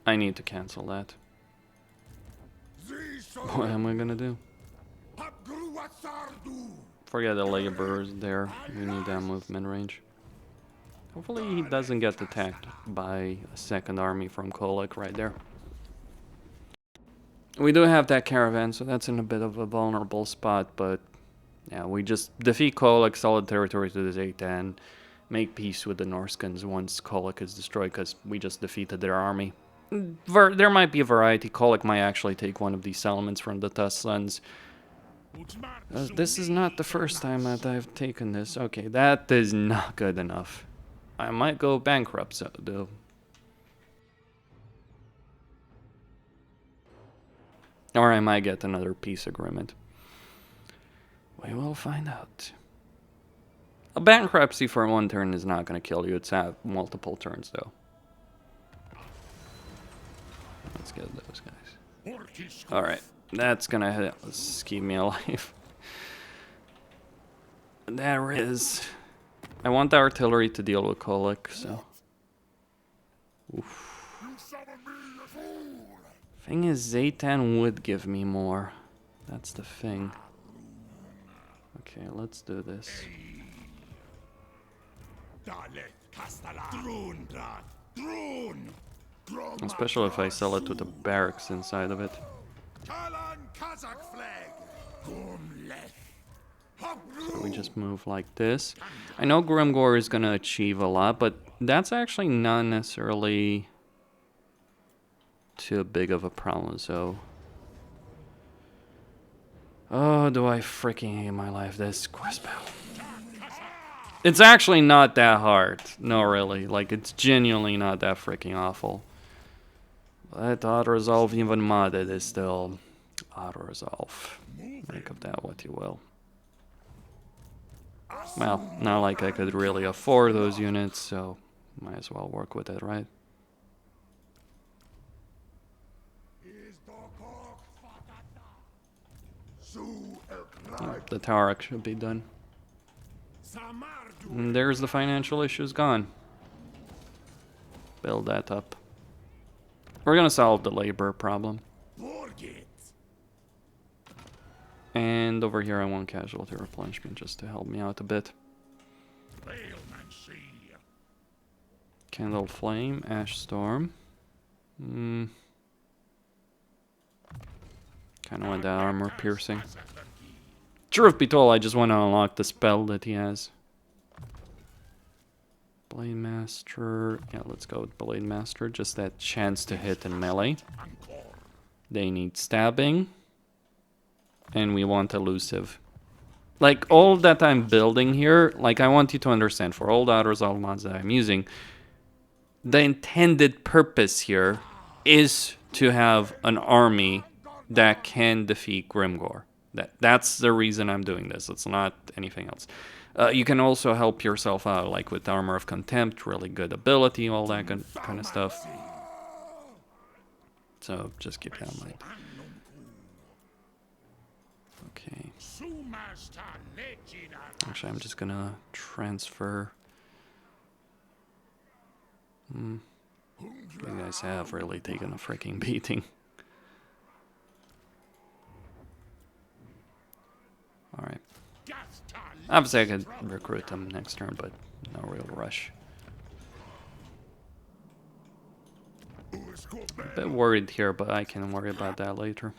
A: I need to cancel that. What am I gonna do? Forget the laborers there. We need that movement range. Hopefully he doesn't get attacked by a second army from Kholek right there. We do have that caravan, so that's in a bit of a vulnerable spot, but yeah, we just defeat Kholek, solid territory to the Z10, make peace with the Norskins once Kholek is destroyed, because we just defeated their army. There might be a variety. Kholek might actually take one of these settlements from the Tusk Sons. This is not the first time that I've taken this. Okay, that is not good enough. I might go bankrupt, so, though. Or I might get another peace agreement. We will find out. A bankruptcy for one turn is not going to kill you. It's at multiple turns, though. Let's get those guys. Alright, that's going to keep me alive. There is. I want the artillery to deal with Kholek, so. Oof. Thing is, Z10 would give me more. That's the thing. Okay, let's do this. Especially if I sell it with the barracks inside of it. So we just move like this. I know Grimgor is going to achieve a lot, but that's actually not necessarily too big of a problem, so. Oh, do I freaking hate my life, this quest battle. It's actually not that hard. No, really. Like, it's genuinely not that freaking awful. But Autoresolve, even modded, is still Autoresolve. Make of that what you will. Well, not like I could really afford those units, so might as well work with it, right? Oh, the tower should be done. And there's the financial issues gone. Build that up. We're gonna solve the labor problem. And over here I want casualty replenishment just to help me out a bit. Candle Flame, Ash Storm. Kinda want that armor piercing. Truth be told, I just want to unlock the spell that he has. Blade Master. Yeah, let's go with Blade Master. Just that chance to hit in melee. They need stabbing. And we want elusive. Like, all that I'm building here, like, I want you to understand, for all the Autoresolve mods that I'm using, the intended purpose here is to have an army that can defeat Grimgor. That's the reason I'm doing this. It's not anything else. You can also help yourself out, like with Armor of Contempt, really good ability, all that good kind of stuff. So just keep that in mind. Okay. Actually, I'm just gonna transfer. You guys have really taken a freaking beating. Alright. Obviously I could recruit them next turn, but no real rush. A bit worried here, but I can worry about that later.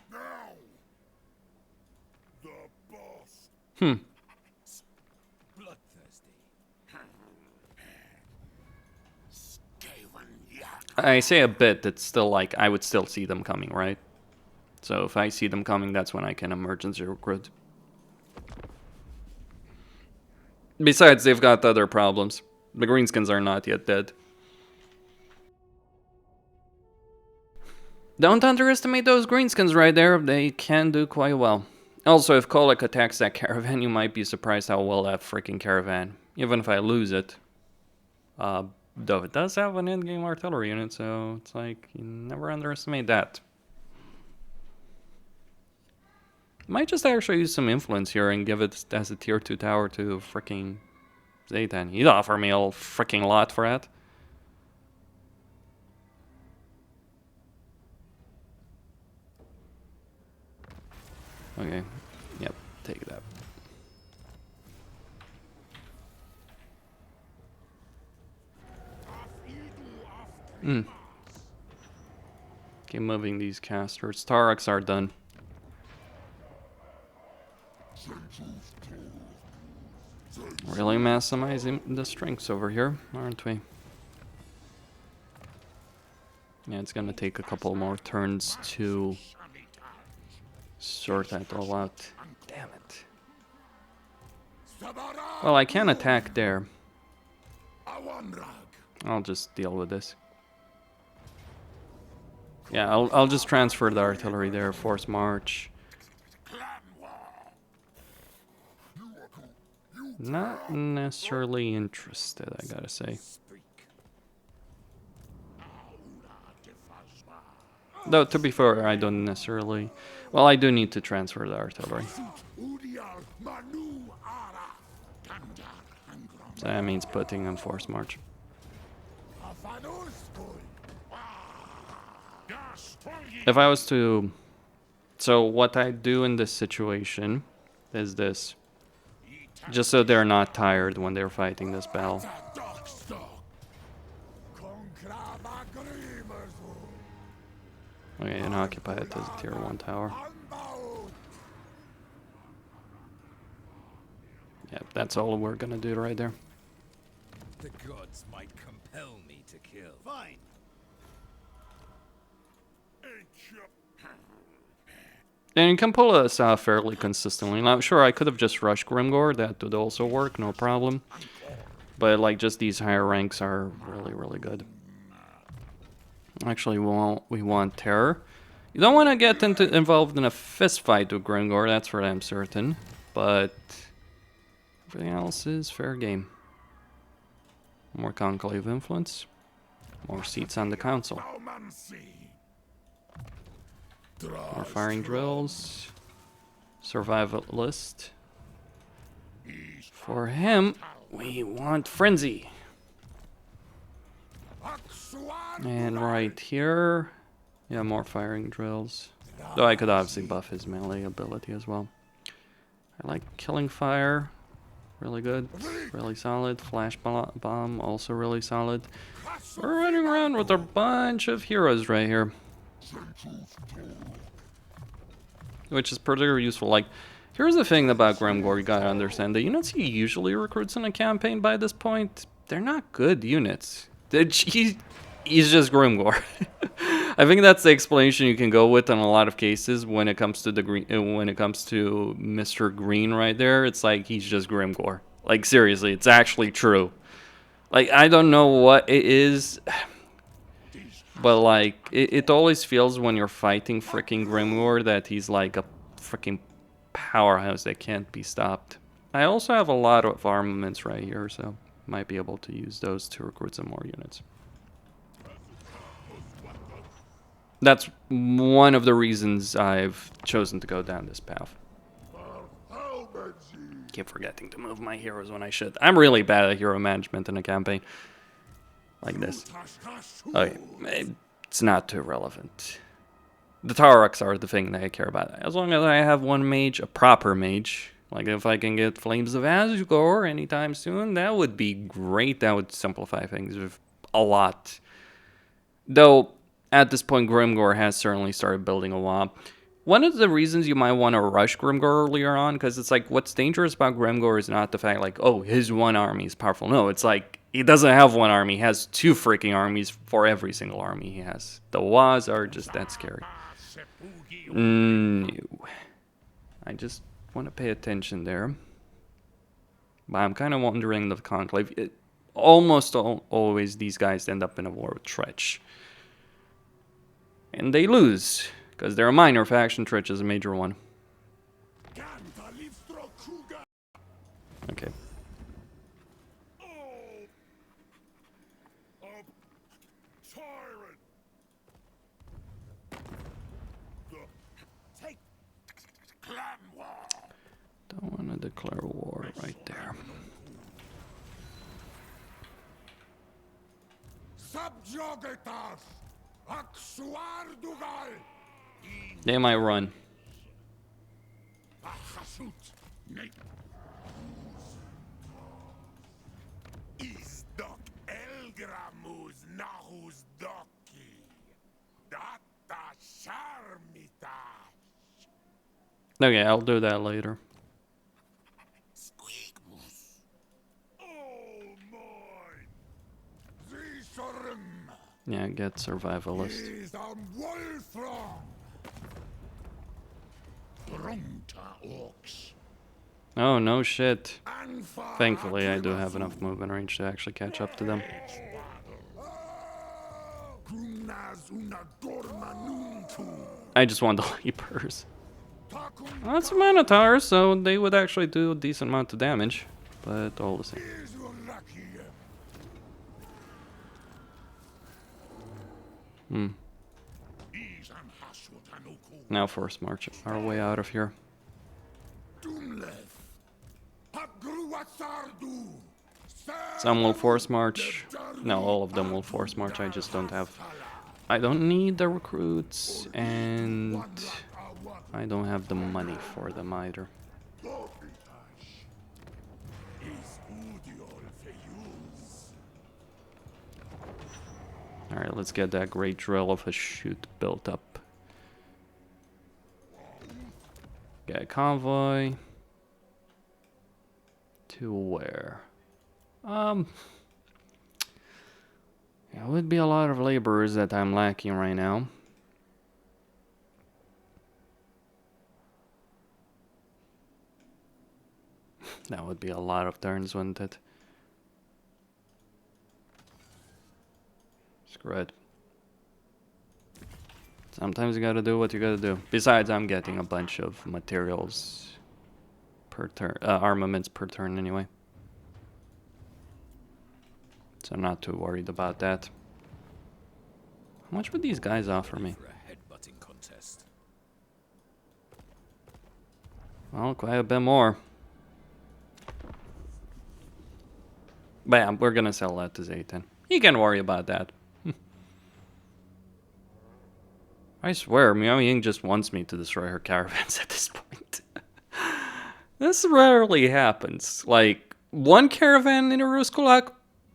A: I say a bit, it's still like, I would still see them coming, right? So if I see them coming, that's when I can emergency recruit. Besides, they've got other problems. The greenskins are not yet dead. Don't underestimate those greenskins right there, they can do quite well. Also, if Kholek attacks that caravan, you might be surprised how well that freaking caravan, even if I lose it. Though it does have an endgame artillery unit, so it's like, you never underestimate that. Might just actually use some influence here and give it as a tier 2 tower to freaking Zaytan. He'd offer me a freaking lot for that. Okay, yep, take that. Keep moving these casters. Tauraks are done. Really maximizing the strengths over here, aren't we? Yeah, it's gonna take a couple more turns to sort that all out. Damn it. Well, I can attack there. I'll just deal with this. Yeah, I'll just transfer the artillery there, force march. Not necessarily interested, I gotta say. Though, to be fair, I don't necessarily... Well, I do need to transfer the artillery. So that means putting on force march. If I was to... So what I do in this situation is this. Just so they're not tired when they're fighting this battle. Okay, and occupy it as a tier 1 tower. Yep, that's all we're gonna do right there.
D: The gods might compel me to kill. Fine.
A: And you can pull this off fairly consistently. Now, sure, I could have just rushed Grimgor. That would also work, no problem. But, like, just these higher ranks are really, really good. Actually, we want Terror. You don't want to get involved in a fist fight with Grimgor, that's for damn certain. But everything else is fair game. More Conclave influence. More seats on the council. More firing drills. Survivalist. For him, we want Frenzy. And right here, yeah, more firing drills. Though I could obviously buff his melee ability as well. I like Killing Fire. Really good. Really solid. Flash Bomb, also really solid. We're running around with a bunch of heroes right here. Which is particularly useful. Like, here's the thing about Grimgor you gotta understand. The units he usually recruits in a campaign by this point, they're not good units. He's just Grimgor. I think that's the explanation you can go with in a lot of cases when it comes to the green. When it comes to Mr. Green, right there, it's like he's just Grimgor. Like seriously, it's actually true. Like I don't know what it is, but like it always feels when you're fighting freaking Grimgor that he's like a freaking powerhouse that can't be stopped. I also have a lot of armaments right here, so might be able to use those to recruit some more units. That's one of the reasons I've chosen to go down this path. Keep forgetting to move my heroes when I should. I'm really bad at hero management in a campaign like this. Okay, it's not too relevant. The Tauraks are the thing that I care about. As long as I have one mage, a proper mage, like if I can get Flames of Asgore anytime soon, that would be great. That would simplify things a lot. Though, at this point, Grimgor has certainly started building a lot. One of the reasons you might want to rush Grimgor earlier on, because it's like, what's dangerous about Grimgor is not the fact like, oh, his one army is powerful. No, it's like, he doesn't have one army. He has 2 freaking armies for every single army he has. The Waz are just that scary. No. I just want to pay attention there. But I'm kind of wondering the Conclave. Almost always these guys end up in a war with Tretch. And they lose, because they're a minor faction, Tretch is a major one. Okay. Don't want to declare war right there. They might run. Okay, I'll do that later. Yeah, get survivalist. Oh, no shit. Thankfully, I do have enough movement range to actually catch up to them. I just want the leapers. Well, that's a Minotaur, so they would actually do a decent amount of damage. But all the same. Now force march our way out of here. Some will force march. No, all of them will force march. I just don't have... I don't need the recruits, and I don't have the money for them either. Alright, let's get that great drill of a chute built up. Get a convoy. To where? It would be a lot of laborers that I'm lacking right now. That would be a lot of turns, wouldn't it? Screw it. Sometimes you gotta do what you gotta do. Besides, I'm getting a bunch of materials per turn, armaments per turn anyway. So I'm not too worried about that. How much would these guys offer me? Well, quite a bit more. But yeah, we're gonna sell that to Zayton. You can worry about that. I swear, Miao Ying just wants me to destroy her caravans at this point. This rarely happens. Like, one caravan in a Ruskulak?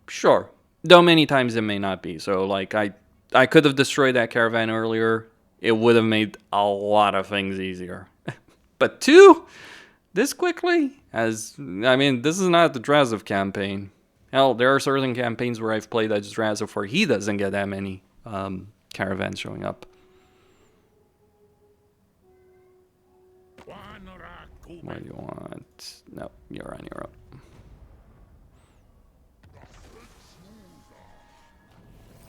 A: Sure. Though many times it may not be. So, like, I could have destroyed that caravan earlier. It would have made a lot of things easier. But 2? This quickly? I mean, this is not the Drazov campaign. Hell, there are certain campaigns where I've played as Drazov where he doesn't get that many caravans showing up. What do you want? No, you're on your own.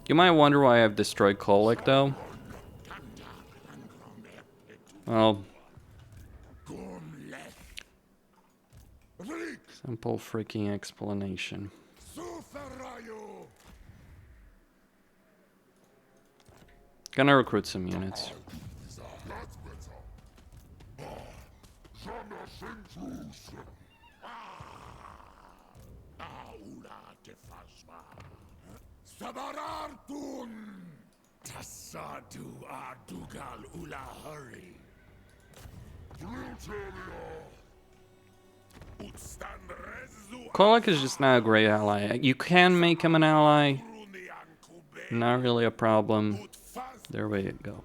A: You might wonder why I've destroyed Kholek, though. Well, simple freaking explanation. Gonna recruit some units. Kholek is just not a great ally. You can make him an ally. Not really a problem. There we go.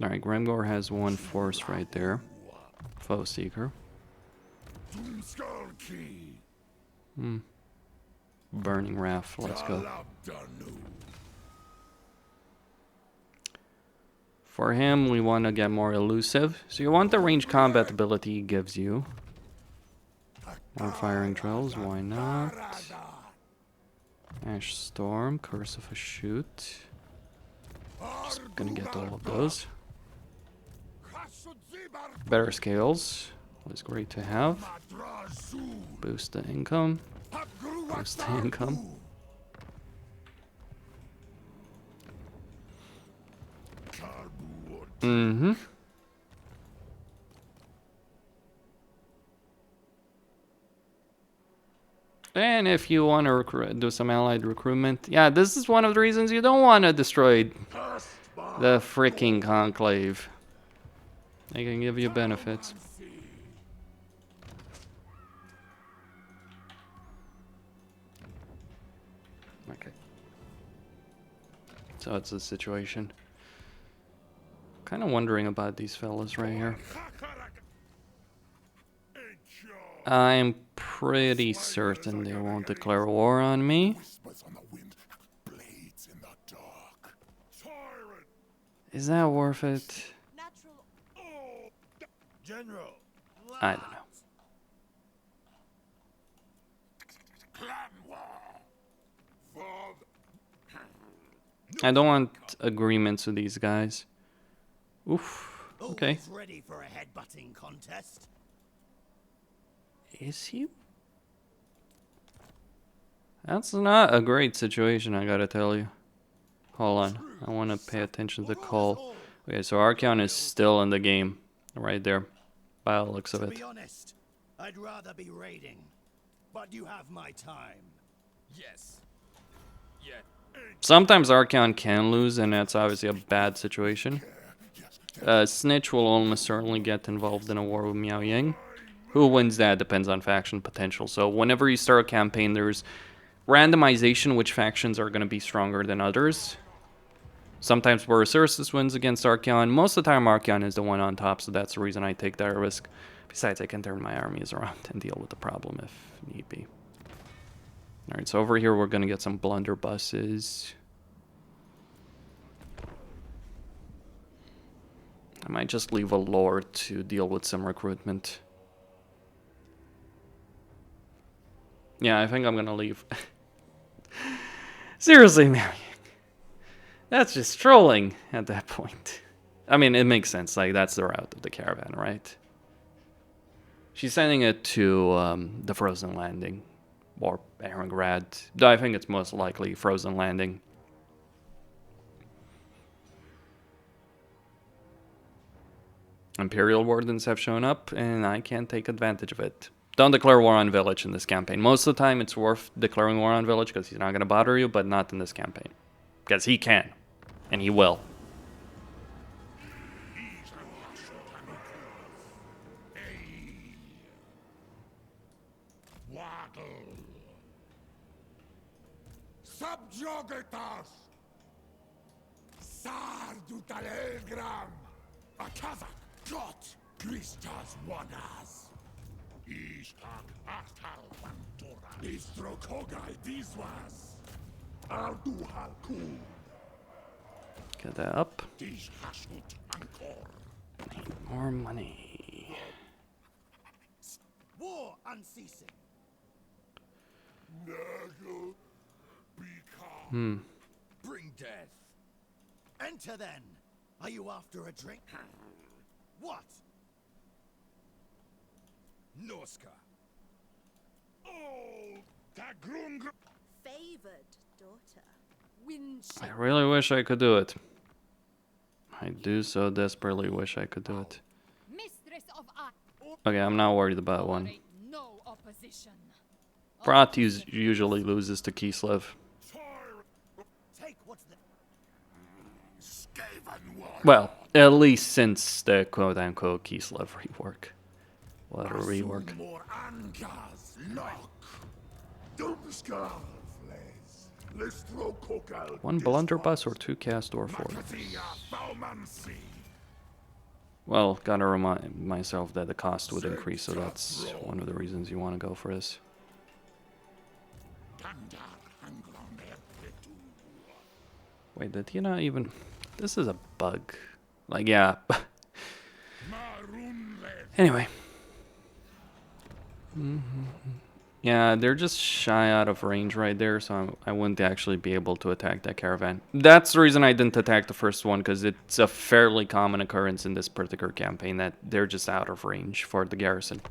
A: Alright, Grimgor has one force right there. Foe Seeker. Burning Wrath, let's go. For him, we want to get more elusive. So you want the range combat ability he gives you. More firing drills, why not? Ash Storm, Curse of a Shoot. Just gonna get all of those. Better scales was great to have. Boost the income. Boost the income. And if you want to do some allied recruitment, yeah, this is one of the reasons you don't want to destroy the freaking conclave. They can give you benefits. Okay. So it's a situation. Kind of wondering about these fellas right here. I'm pretty certain they won't declare war on me. Is that worth it? I don't know. I don't want agreements with these guys. Oof. Okay.
E: Ready for a headbutting contest?
A: Is he? That's not a great situation, I gotta tell you. Hold on. I want to pay attention to the call. Okay, so Archeon is still in the game. Right there. By the looks of it.
E: To be honest, I'd rather be raiding. But you have my time.
D: Yes. Yeah.
A: Sometimes Archeon can lose, and that's obviously a bad situation. Snitch will almost certainly get involved in a war with Miao Ying. Who wins that depends on faction potential. So whenever you start a campaign, there's randomization which factions are going to be stronger than others. Sometimes Borosursus wins against Archeon. Most of the time Archeon is the one on top, so that's the reason I take that risk. Besides, I can turn my armies around and deal with the problem if need be. Alright, so over here we're going to get some blunderbusses. I might just leave a lord to deal with some recruitment. Yeah, I think I'm going to leave. Seriously, man. That's just trolling at that point. I mean, it makes sense. Like, that's the route of the caravan, right? She's sending it to the Frozen Landing. Or Erengrad. I think it's most likely Frozen Landing. Imperial Wardens have shown up, and I can't take advantage of it. Don't declare war on Village in this campaign. Most of the time, it's worth declaring war on Village because he's not going to bother you, but not in this campaign. Because he can. And he will.
B: Subjugatas! Sardutalegram! Akazak, Got, Christas Wagas! Ishtak Atal Pantora! Istrokogai Diswas!
A: Get that up. Need more money.
E: War unceasing.
D: Bring death.
E: Enter then. Are you after a drink? What?
D: Norska.
C: Favored daughter.
A: I really wish I could do it. I do so desperately wish I could do it.
F: Mistress of art.
A: Okay, I'm not worried about one.
F: No opposition.
A: Brat usually loses to Kislev.
E: Take what's the
A: Well, at least since the quote-unquote Kislev rework. What a rework. One blunderbuss or 2 Chaos Dwarf Forces. Well, gotta remind myself that the cost would increase, so that's one of the reasons you want to go for this. Wait, did he not even... This is a bug. Like, yeah. Anyway. Yeah, they're just shy out of range right there, so I wouldn't actually be able to attack that caravan. That's the reason I didn't attack the first one, because it's a fairly common occurrence in this particular campaign that they're just out of range for the garrison.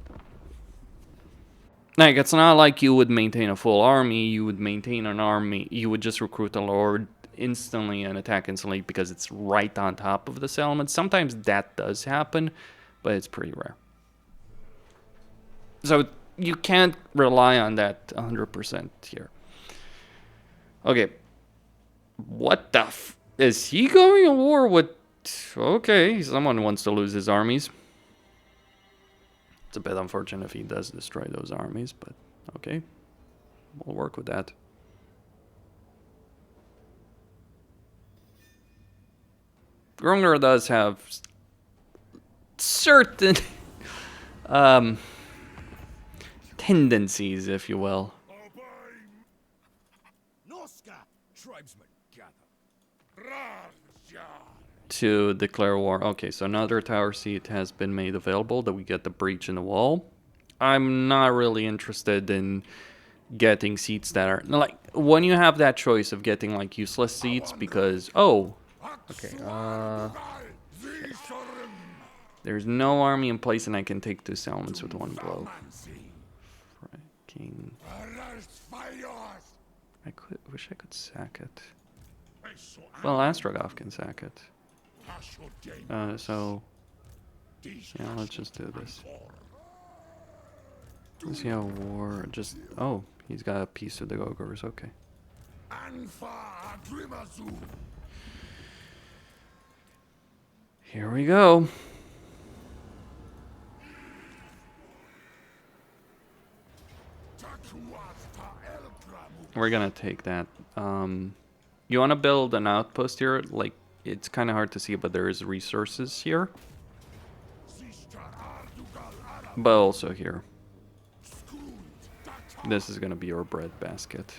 A: Like, it's not like you would maintain a full army, you would maintain an army, you would just recruit a lord instantly and attack instantly because it's right on top of the settlement. Sometimes that does happen, but it's pretty rare. So you can't rely on that 100% here. Okay. What the f... Is he going to war with... Okay, someone wants to lose his armies. It's a bit unfortunate if he does destroy those armies, but okay. We'll work with that. Grimgor does have certain tendencies, if you will,
E: Norska.
D: Tribesmen gather.
A: to declare war. Okay, so another tower seat has been made available that we get the breach in the wall. I'm not really interested in getting seats that are... Like, when you have that choice of getting, like, useless seats because... Oh! Okay, there's no army in place and I can take 2 settlements with 1 blow. Freaking... wish I could sack it. Well, Astragoth can sack it. So... Yeah, let's just do this. Let's see how war... Just... Oh, he's got a piece of the Ogres, okay. Here we go. We're gonna take that. You wanna build an outpost here? Like, it's kind of hard to see, but there is resources here. But also here. This is gonna be your bread basket.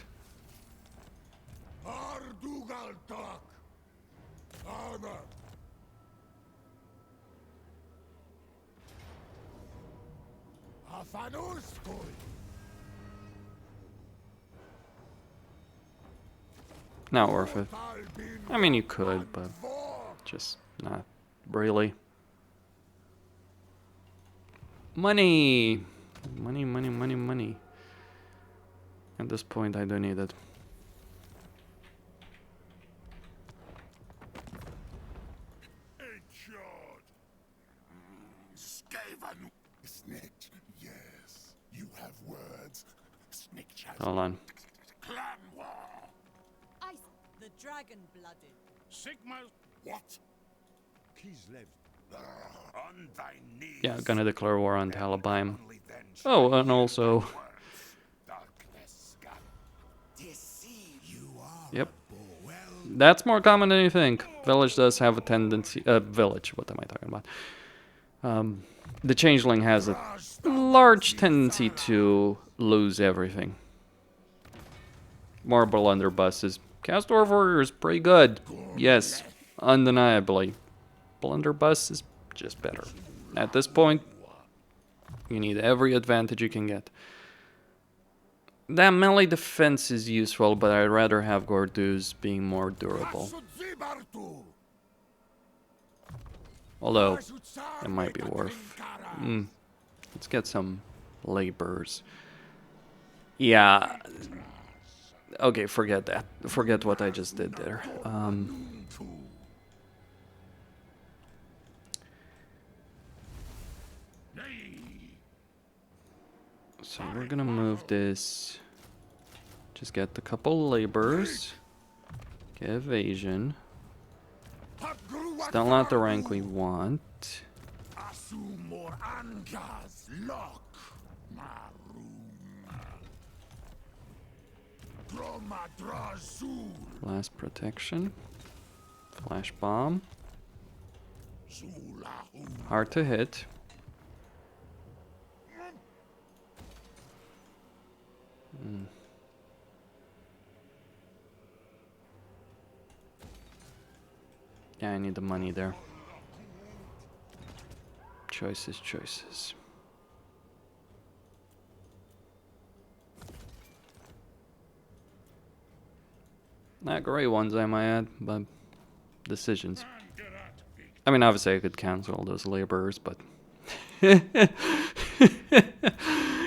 A: Not worth it. I mean, you could, but just not really. Money! Money, money, money, money. At this point, I don't need it.
B: Yes, you have words.
A: Hold on.
C: The dragon-blooded.
B: Sigma, what? On thy knees.
A: Yeah, gonna declare war on Talabheim. Oh, and also... Yep. That's more common than you think. Village does have a tendency... village, what am I talking about? The Changeling has a large tendency to lose everything. more blunderbusses. Chaos Dwarf Warrior is pretty good. Yes, undeniably. Blunderbuss is just better. At this point, you need every advantage you can get. That melee defense is useful, but I'd rather have Gordoos being more durable. Although, it might be worth. Let's get some laborers. Yeah. Okay, forget that. Forget what I just did there. So we're gonna move this. Just get a couple laborers. Get evasion. Still not the rank we want. Blast protection. Flash bomb. Hard to hit. Yeah, I need the money there. Choices, choices. Not great ones, I might add, but decisions. I mean, obviously I could cancel all those laborers, but...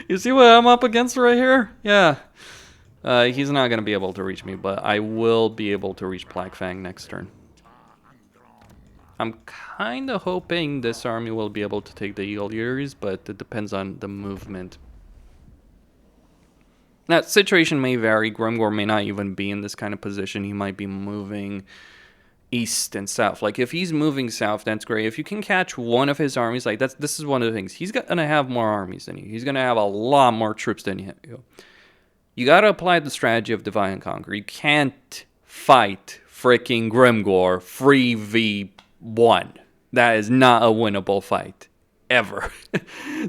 A: You see what I'm up against right here? Yeah. He's not going to be able to reach me, but I will be able to reach Blackfang next turn. I'm kind of hoping this army will be able to take the Eagle Ears, but it depends on the movement. That situation may vary. Grimgor may not even be in this kind of position. He might be moving east and south. Like, if he's moving south, that's great. If you can catch one of his armies, like, this is one of the things. He's going to have more armies than you. He's going to have a lot more troops than you. You got to apply the strategy of Divide and Conquer. You can't fight freaking Grimgor 3v1. That is not a winnable fight. Ever.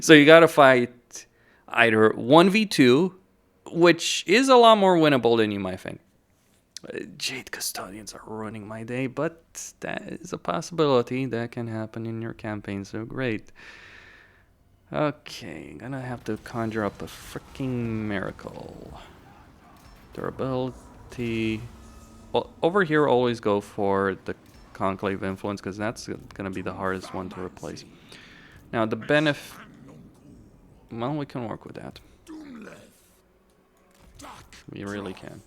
A: So you got to fight either 1v2, which is a lot more winnable than you might think. Jade Custodians are ruining my day, but that is a possibility that can happen in your campaign, so great. Okay, gonna have to conjure up a freaking miracle. Durability. Well, over here, always go for the Conclave Influence, because that's gonna be the hardest one to replace. Now, the benefit... Well, we can work with that. We really can.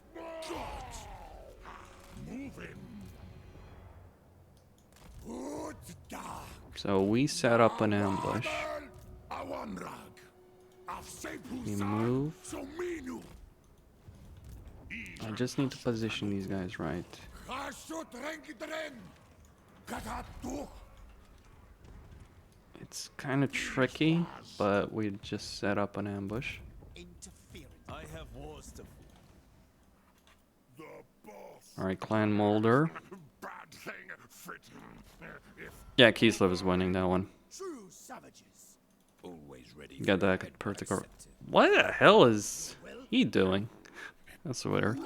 A: So we set up an ambush. We move. I just need to position these guys right. It's kind of tricky, but we just set up an ambush.
E: I have wars to...
A: Alright, Clan Molder. Yeah, Kislev is winning that one.
E: True savages.
D: Always ready.
A: Got that particular. What the hell is he doing? That's weird.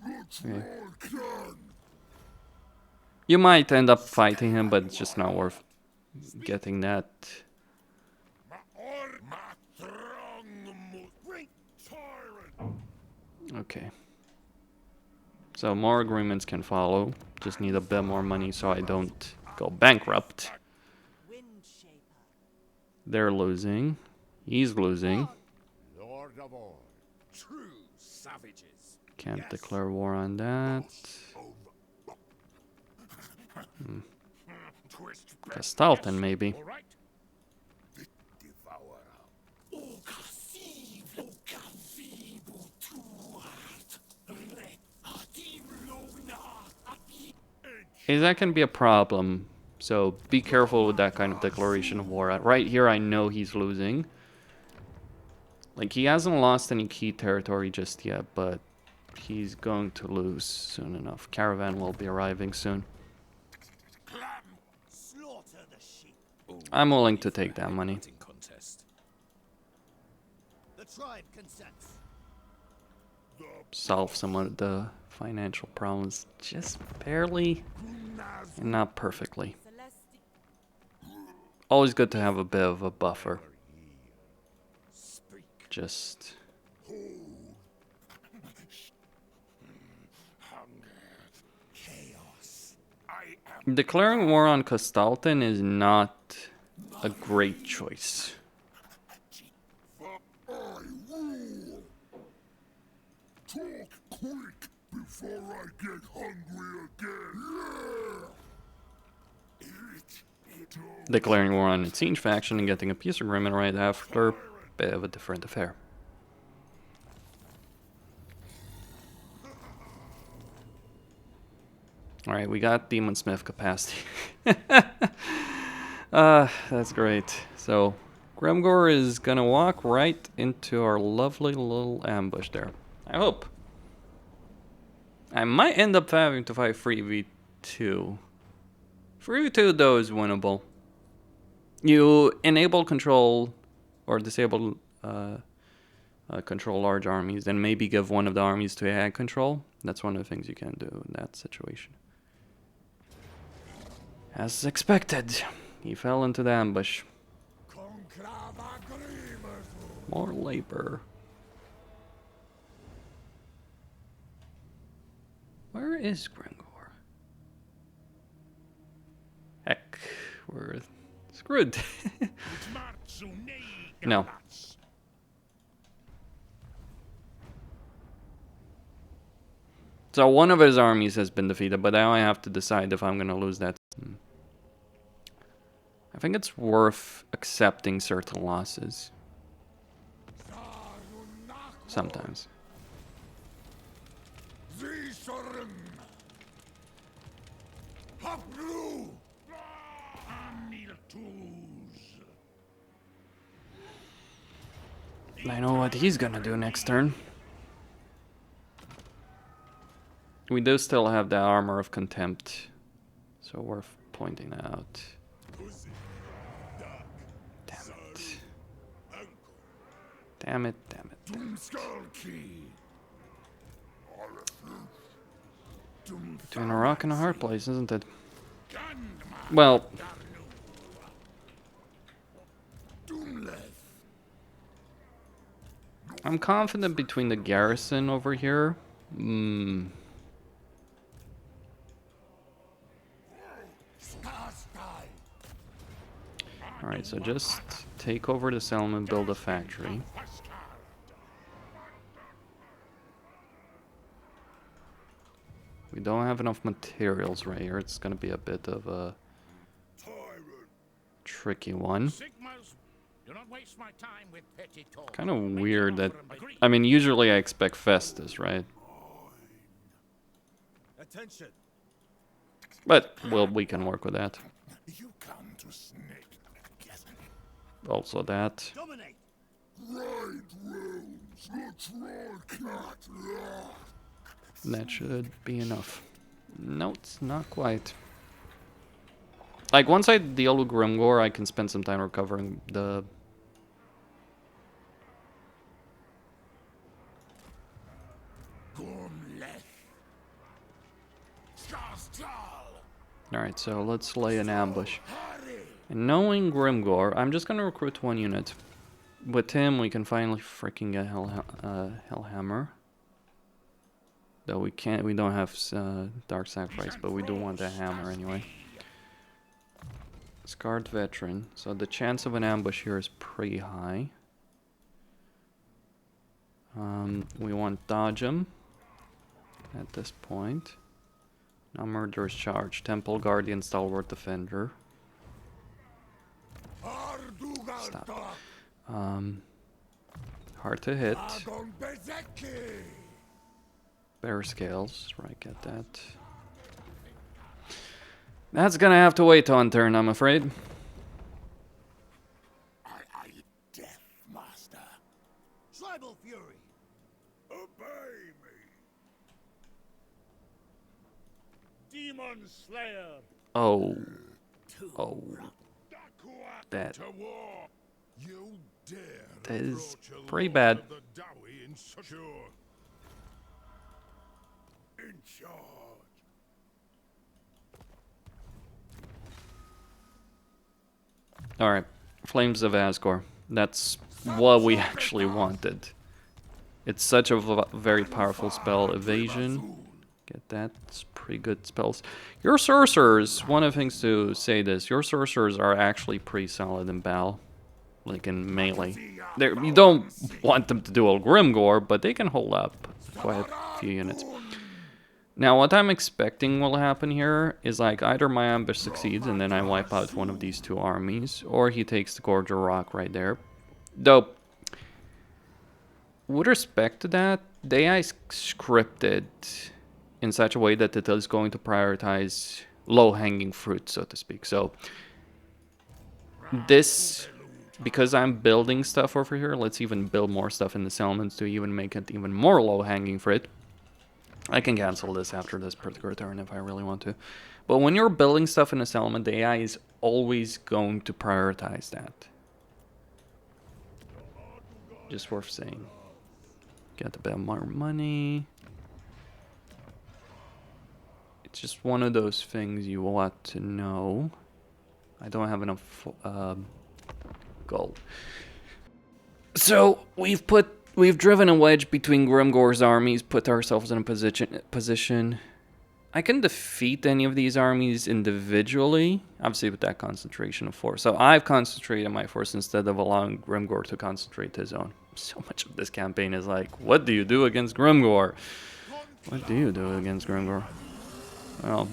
A: Okay. You might end up fighting him, but it's just not worth getting that. Okay. So more agreements can follow. Just need a bit more money so I don't go bankrupt. They're losing. He's losing.
B: Lord of all.
E: True savages.
A: Can't declare war on that. Castalton, maybe. Hey, that can be a problem. So be careful with that kind of declaration of war. Right here, I know he's losing. Like, he hasn't lost any key territory just yet, but he's going to lose soon enough. Caravan will be arriving soon. I'm willing to take that money.
E: The tribe consents.
A: solve some of the financial problems just barely and not perfectly. Always good to have a bit of a buffer. Just declaring war on Kostalton is not a great choice.
B: Talk quick before I get hungry again.
A: Declaring war on its siege faction and getting a peace agreement right after, bit of a different affair. Alright, we got Demon Smith capacity. That's great. So, Grimgor is gonna walk right into our lovely little ambush there. I hope. I might end up having to fight 3v2. 3v2 though is winnable. You enable control or disable control large armies, then maybe give one of the armies to AI control. That's one of the things you can do in that situation. As expected, he fell into the ambush. More labor. Where is Grimgor? Heck, we're screwed. No. So one of his armies has been defeated, but now I have to decide if I'm going to lose that. I think it's worth accepting certain losses. Sometimes. I know what he's gonna do next turn. We do still have the armor of contempt, so worth pointing out. Damn it. Damn it, damn it. Between a rock and a hard place, isn't it? Well, I'm confident between the garrison over here. Alright, so just take over the settlement, build a factory. We don't have enough materials right here. It's gonna be a bit of a tricky one. Kind of weird that... I mean, usually I expect Festus, right? But, well, we can work with that. Also that. That should be enough. No, it's not quite. Like, once I deal with Grimgor, I can spend some time recovering the... Alright, so let's lay an ambush. And knowing Grimgor, I'm just gonna recruit one unit. With him, we can finally freaking get Hellhammer. Though we don't have Dark Sacrifice, but we do want the hammer anyway. Scarred Veteran, so the chance of an ambush here is pretty high. We want Dodge him at this point. Now Murderous Charge, Temple Guardian, Stalwart Defender. Stop. Hard to hit. Bear Scales, right, get that. That's gonna have to wait on turn, I'm afraid.
B: Death, Master.
E: Tribal Fury.
B: Obey me.
E: Demon Slayer.
A: Oh. That is pretty bad.
B: In charge.
A: Alright, Flames of Asgore. That's what we actually wanted. It's such a very powerful spell. Evasion. Get that. It's pretty good spells. Your sorcerers, one of the things to say this, your sorcerers are actually pretty solid in battle. Like in melee. You don't want them to do all Grimgor, but they can hold up quite a few units. Now, what I'm expecting will happen here is like either my ambush succeeds and then I wipe out one of these two armies, or he takes the Gorger Rock right there. Though, with respect to that, the AI is scripted in such a way that it is going to prioritize low-hanging fruit, so to speak. So, this, because I'm building stuff over here, let's even build more stuff in the settlements to even make it even more low-hanging fruit. I can cancel this after this particular turn if I really want to. But when you're building stuff in a settlement, the AI is always going to prioritize that. Just worth saying. Get a bit more money. It's just one of those things you want to know. I don't have enough gold. So we've driven a wedge between Grimgor's armies, put ourselves in a position. I can defeat any of these armies individually, obviously with that concentration of force. So I've concentrated my force instead of allowing Grimgor to concentrate his own. So much of this campaign is like, what do you do against Grimgor? What do you do against Grimgor? Well,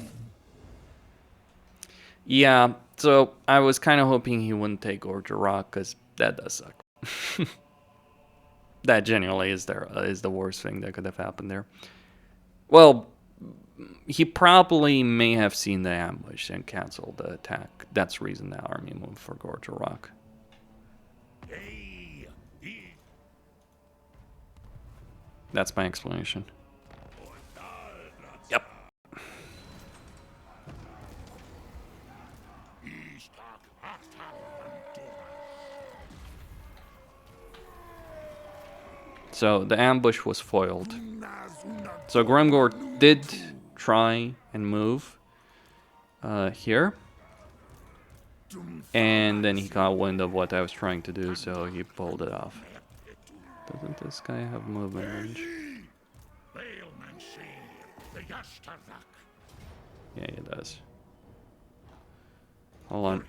A: yeah, so I was kind of hoping he wouldn't take Gorger Rock, because that does suck. That genuinely is the worst thing that could have happened there. Well, he probably may have seen the ambush and canceled the attack. That's the reason that army moved for Gorger Rock. That's my explanation. Yep. So the ambush was foiled. So Grimgor did try and move here. And then he got wind of what I was trying to do, so he pulled it off. Doesn't this guy have movement range? Yeah, he does. Hold on.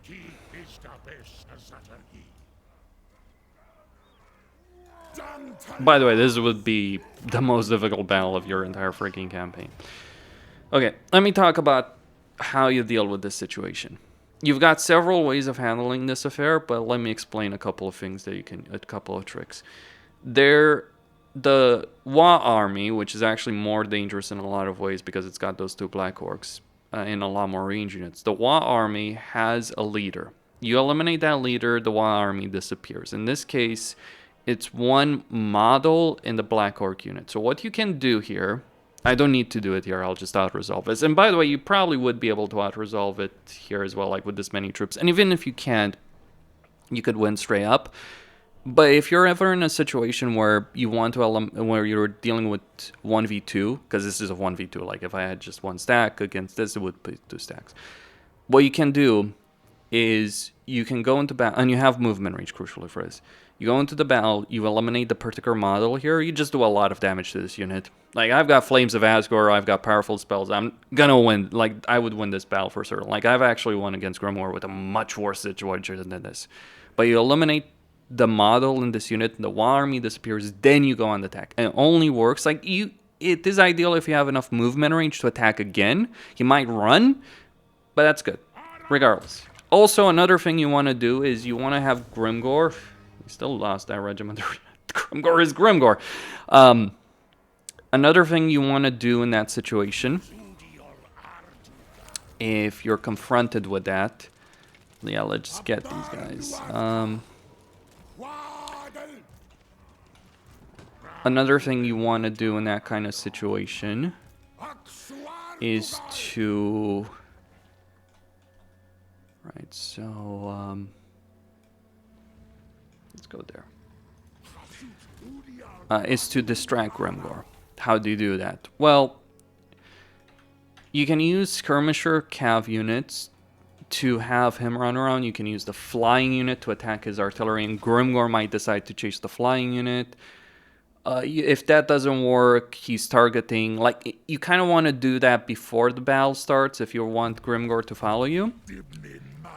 A: By the way, this would be the most difficult battle of your entire freaking campaign. Okay, let me talk about how you deal with this situation. You've got several ways of handling this affair, but let me explain a couple of things that you can, a couple of tricks. The Wa army, which is actually more dangerous in a lot of ways because it's got those two black orcs and a lot more range units. The Wa army has a leader. You eliminate that leader, the Wa army disappears. In this case, it's one model in the black orc unit. So what you can do here, I don't need to do it here, I'll just auto-resolve this. And by the way, you probably would be able to auto-resolve it here as well, like with this many troops. And even if you can't, you could win straight up. But if you're ever in a situation where you want to where you're dealing with 1v2, because this is a 1v2, like if I had just one stack against this, it would be 2 stacks. What you can do is you can go into battle, and you have movement range crucially for this. You go into the battle, you eliminate the particular model here, you just do a lot of damage to this unit. Like, I've got Flames of Asgore, I've got powerful spells, I'm gonna win, like, I would win this battle for certain. Like, I've actually won against Grimoire with a much worse situation than this. But you eliminate the model in this unit, the Wa army disappears, then you go on the attack. And it only works, like, it is ideal if you have enough movement range to attack again. You might run, but that's good, regardless. Also, another thing you want to do is you want to have Grimgor. We still lost that regiment. Grimgor is Grimgor. Another thing you want to do in that situation, if you're confronted with that, yeah, let's just get these guys. Another thing you want to do in that kind of situation is to... Right, so, let's go there. Is to distract Grimgor. How do you do that? Well, You can use skirmisher cav units to have him run around. You can use the flying unit to attack his artillery, and Grimgor might decide to chase the flying unit. If that doesn't work, he's targeting... Like, you kind of want to do that before the battle starts if you want Grimgor to follow you.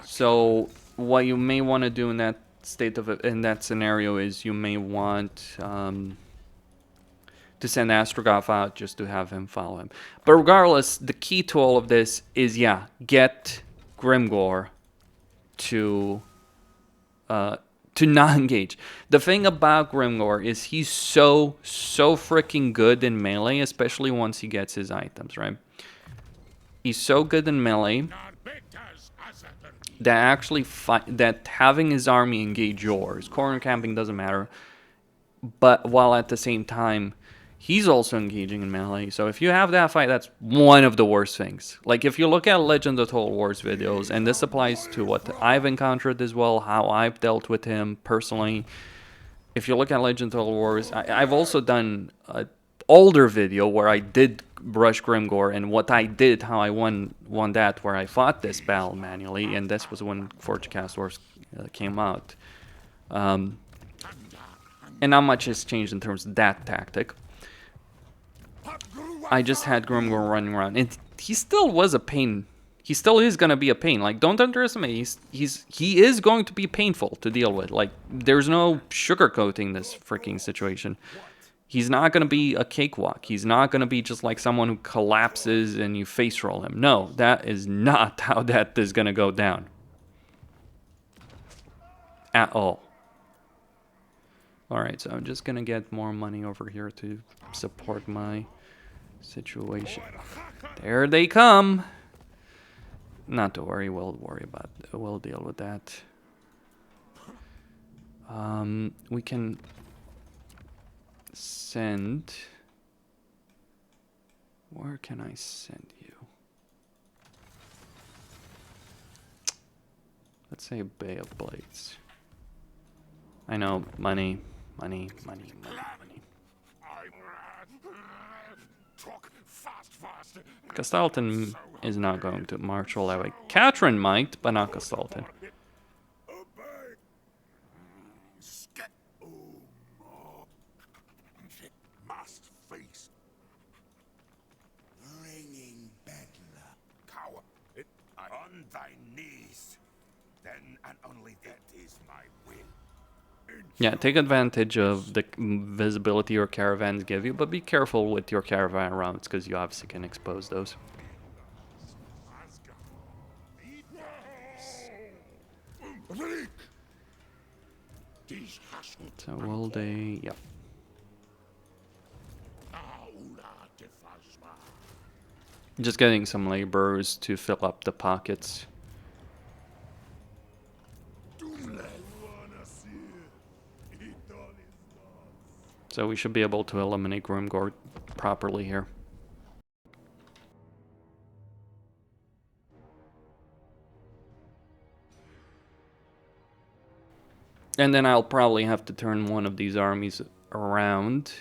A: So, what you may want to do in that scenario is you may want to send Astragoth out just to have him follow him. But regardless, the key to all of this is, yeah, get Grimgor to not engage. The thing about Grimgor is he's so freaking good in melee, especially once he gets his items, right? He's so good in melee that actually that having his army engage yours, corner camping doesn't matter, but while at the same time he's also engaging in melee. So if you have that fight, that's one of the worst things. Like, if you look at Legend of Total Wars videos, and this applies to what I've encountered as well, how I've dealt with him personally. If you look at Legend of Total Wars, I've also done an older video where I did brush Grimgor, and what I did, how I won that, where I fought this battle manually, and this was when Forge of Chaos Dwarfs came out. And not much has changed in terms of that tactic. I just had Grimgor running around, and he still was a pain. He still is gonna be a pain. Like, don't underestimate. He is going to be painful to deal with. Like, there's no sugarcoating this freaking situation. He's not gonna be a cakewalk. He's not gonna be just like someone who collapses and you face roll him. No, that is not how that is gonna go down. At all. Alright, so I'm just gonna get more money over here to support my situation. There they come. Not to worry, we'll deal with that. We can send... Where can I send you? Let's say Bay of Blades. I know, money. Castalton is not going to march all that way. Katrin might, but not Castalton.
B: On thy knees, then and only that is my will.
A: Yeah, take advantage of the visibility your caravans give you, but be careful with your caravan routes, because you obviously can expose those. So will they... Yep. Just getting some laborers to fill up the pockets. So we should be able to eliminate Grimgor properly here. And then I'll probably have to turn one of these armies around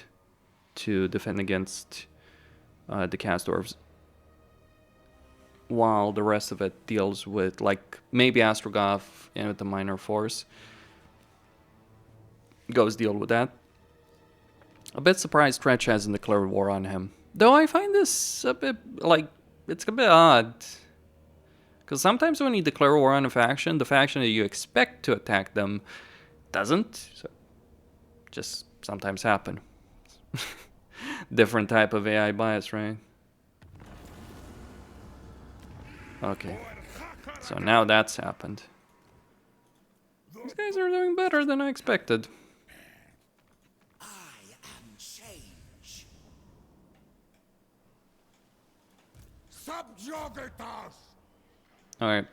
A: to defend against the Chaos Dwarves, while the rest of it deals with, like, maybe Astragoth and with the minor force goes deal with that. A bit surprised Tretch hasn't declared war on him. Though I find this a bit, like, it's a bit odd. Because sometimes when you declare war on a faction, the faction that you expect to attack them doesn't. So, just sometimes happen. Different type of AI bias, right? Okay. So now that's happened. These guys are doing better than I expected. Alright.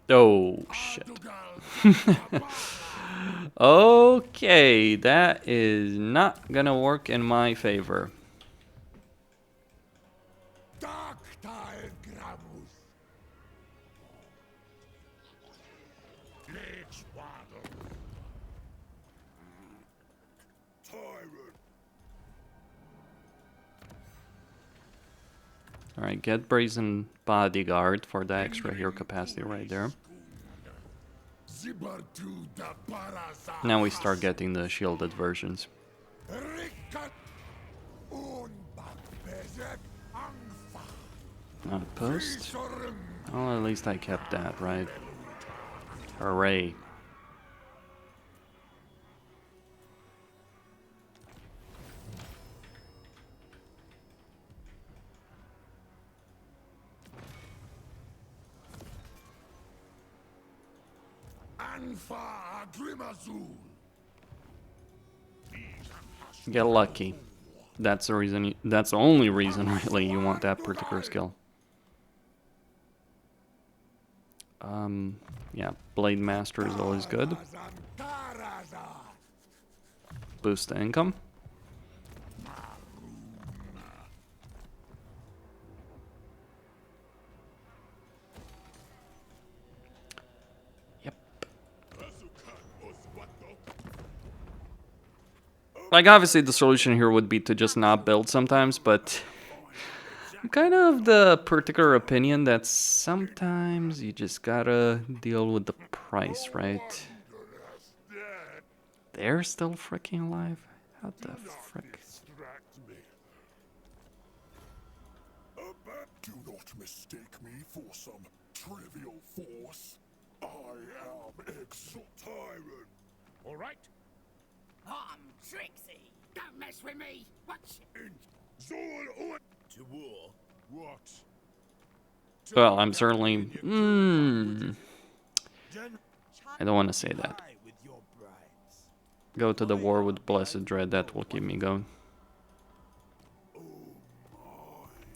A: Oh, shit. Okay, that is not gonna work in my favor.
B: Tactile Gramus. Lich Waddle. Tyrant.
A: Alright, get Brazen Bodyguard for the extra hero capacity right there.
B: Zibartu da Paraza.
A: Now we start getting the shielded versions.
B: Rikat Unbak Bezek Angfa.
A: Outpost.
B: Visorum.
A: Well, at least I kept that, right? Hooray.
B: Anfa Grimazul.
A: Get lucky. That's the reason. That's the only reason, really, you want that particular skill. Yeah, Blade Master is always good. Boost the income. Yep. Like, obviously, the solution here would be to just not build sometimes, but I'm kind of the particular opinion that sometimes you just gotta deal with the price, right? They're still freaking alive? How the frick?
B: Distract me. Do not mistake me for some trivial force. I am Exalt Tyrant.
D: All right.
G: I'm Trixie. Don't mess with me. Watch it.
B: Zol
D: To war.
B: What?
A: Well, I'm certainly... I don't want to say that.
E: With your bribes.
A: Go to the war with Blessed Dread, that will keep me going.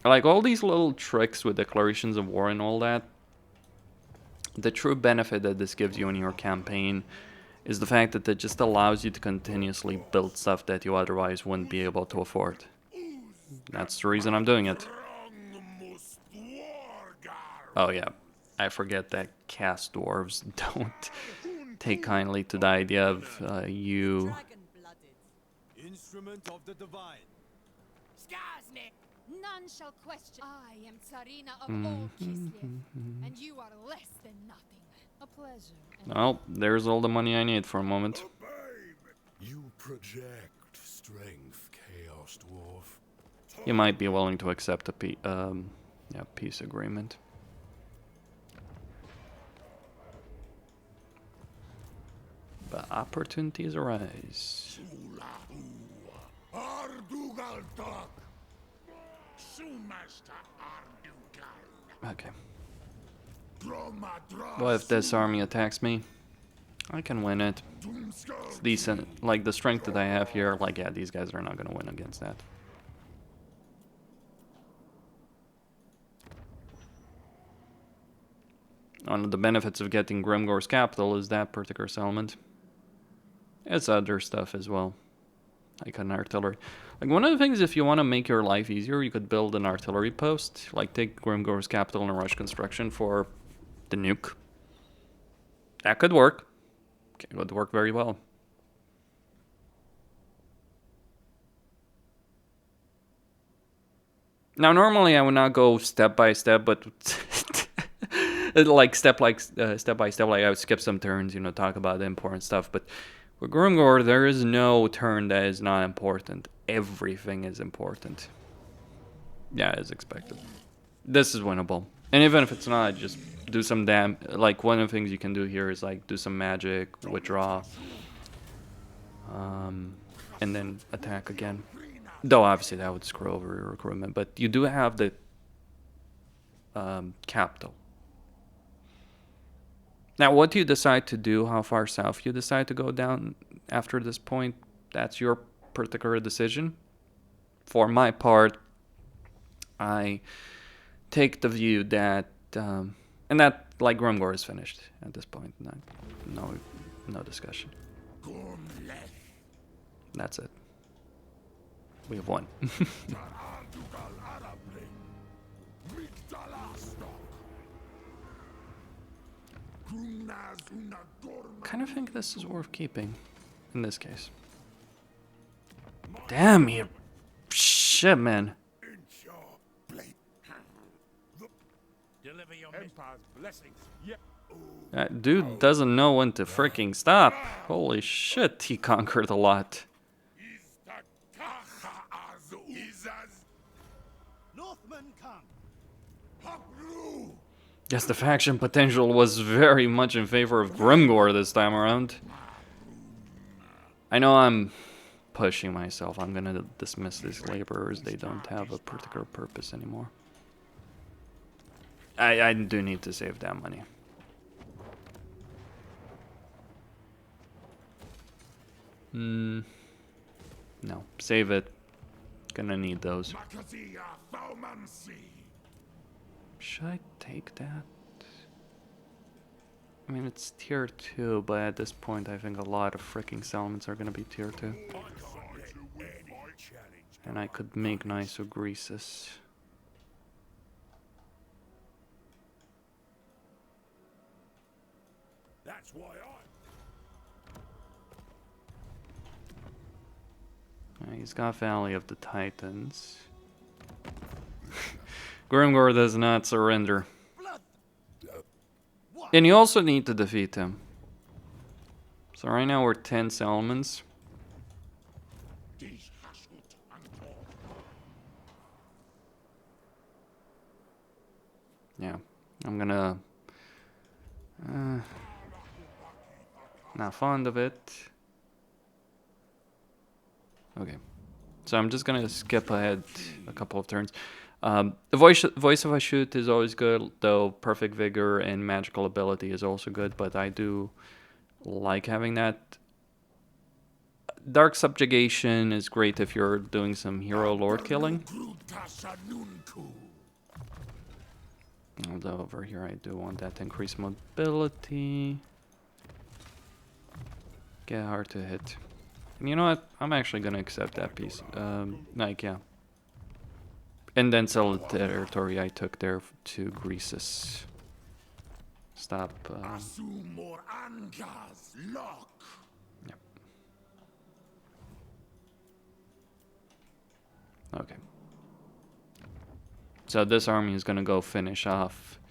A: Like, all these little tricks with declarations of war and all that, the true benefit that this gives you in your campaign is the fact that it just allows you to continuously build stuff that you otherwise wouldn't be able to afford. That's the reason I'm doing it. Oh yeah, I forget that Chaos Dwarves don't take kindly to the idea of you...
E: Instrument of the divine.
G: Skarsnik.
F: None shall question. I am Tsarina of all Kislev, and you are less than nothing. A pleasure.
A: Well, there's all the money I need for a moment.
B: You project strength, Chaos Dwarf.
A: You might be willing to accept a peace agreement. But opportunities arise.
B: Ardugaltok. Sumasta Ardugal.
A: Okay. Well, if this army attacks me, I can win it. It's decent. Like, the strength that I have here, like, yeah, these guys are not going to win against that. One of the benefits of getting Grimgor's capital is that particular settlement. It's other stuff as well, like an artillery. Like, one of the things, if you want to make your life easier, you could build an artillery post. Like, take Grimgor's capital and rush construction for the nuke. That could work. It would work very well. Now, normally I would not go step by step, but like step by step, like I would skip some turns, you know, talk about the important stuff. But with Grimgor, there is no turn that is not important. Everything is important. Yeah, as expected. This is winnable. And even if it's not, just do some like, one of the things you can do here is, like, do some magic, withdraw, and then attack again. Though, obviously, that would screw over your recruitment. But you do have the capital. Now, what you decide to do, how far south you decide to go down after this point, that's your particular decision. For my part, I take the view that, and that, like, Grimgor is finished at this point. No discussion. That's it. We have one. Kind of think this is worth keeping in this case. Damn you. Shit, man. That dude doesn't know when to freaking stop. Holy shit, he conquered a lot.
E: Northmen come.
A: Guess the faction potential was very much in favor of Grimgor this time around. I know I'm pushing myself. I'm gonna dismiss these laborers. They don't have a particular purpose anymore. I do need to save that money. No, save it. Gonna need those. Should I take that? I mean, it's tier 2, but at this point I think a lot of freaking settlements are gonna be tier 2. And I could make nice Ogreases.
B: That's why
A: He's got Valley of the Titans. Grimgor does not surrender. And you also need to defeat him. So right now we're 10 settlements. Yeah, I'm gonna... not fond of it. Okay, so I'm just gonna skip ahead a couple of turns. The voice of a shoot is always good, though Perfect Vigor and Magical Ability is also good, but I do like having that. Dark Subjugation is great if you're doing some hero lord killing. Although over here I do want that increased mobility. Get hard to hit. And you know what? I'm actually gonna accept that piece. Like, yeah. And then sell the territory I took there to Greases. Stop. Yep. Okay. So this army is gonna go finish off.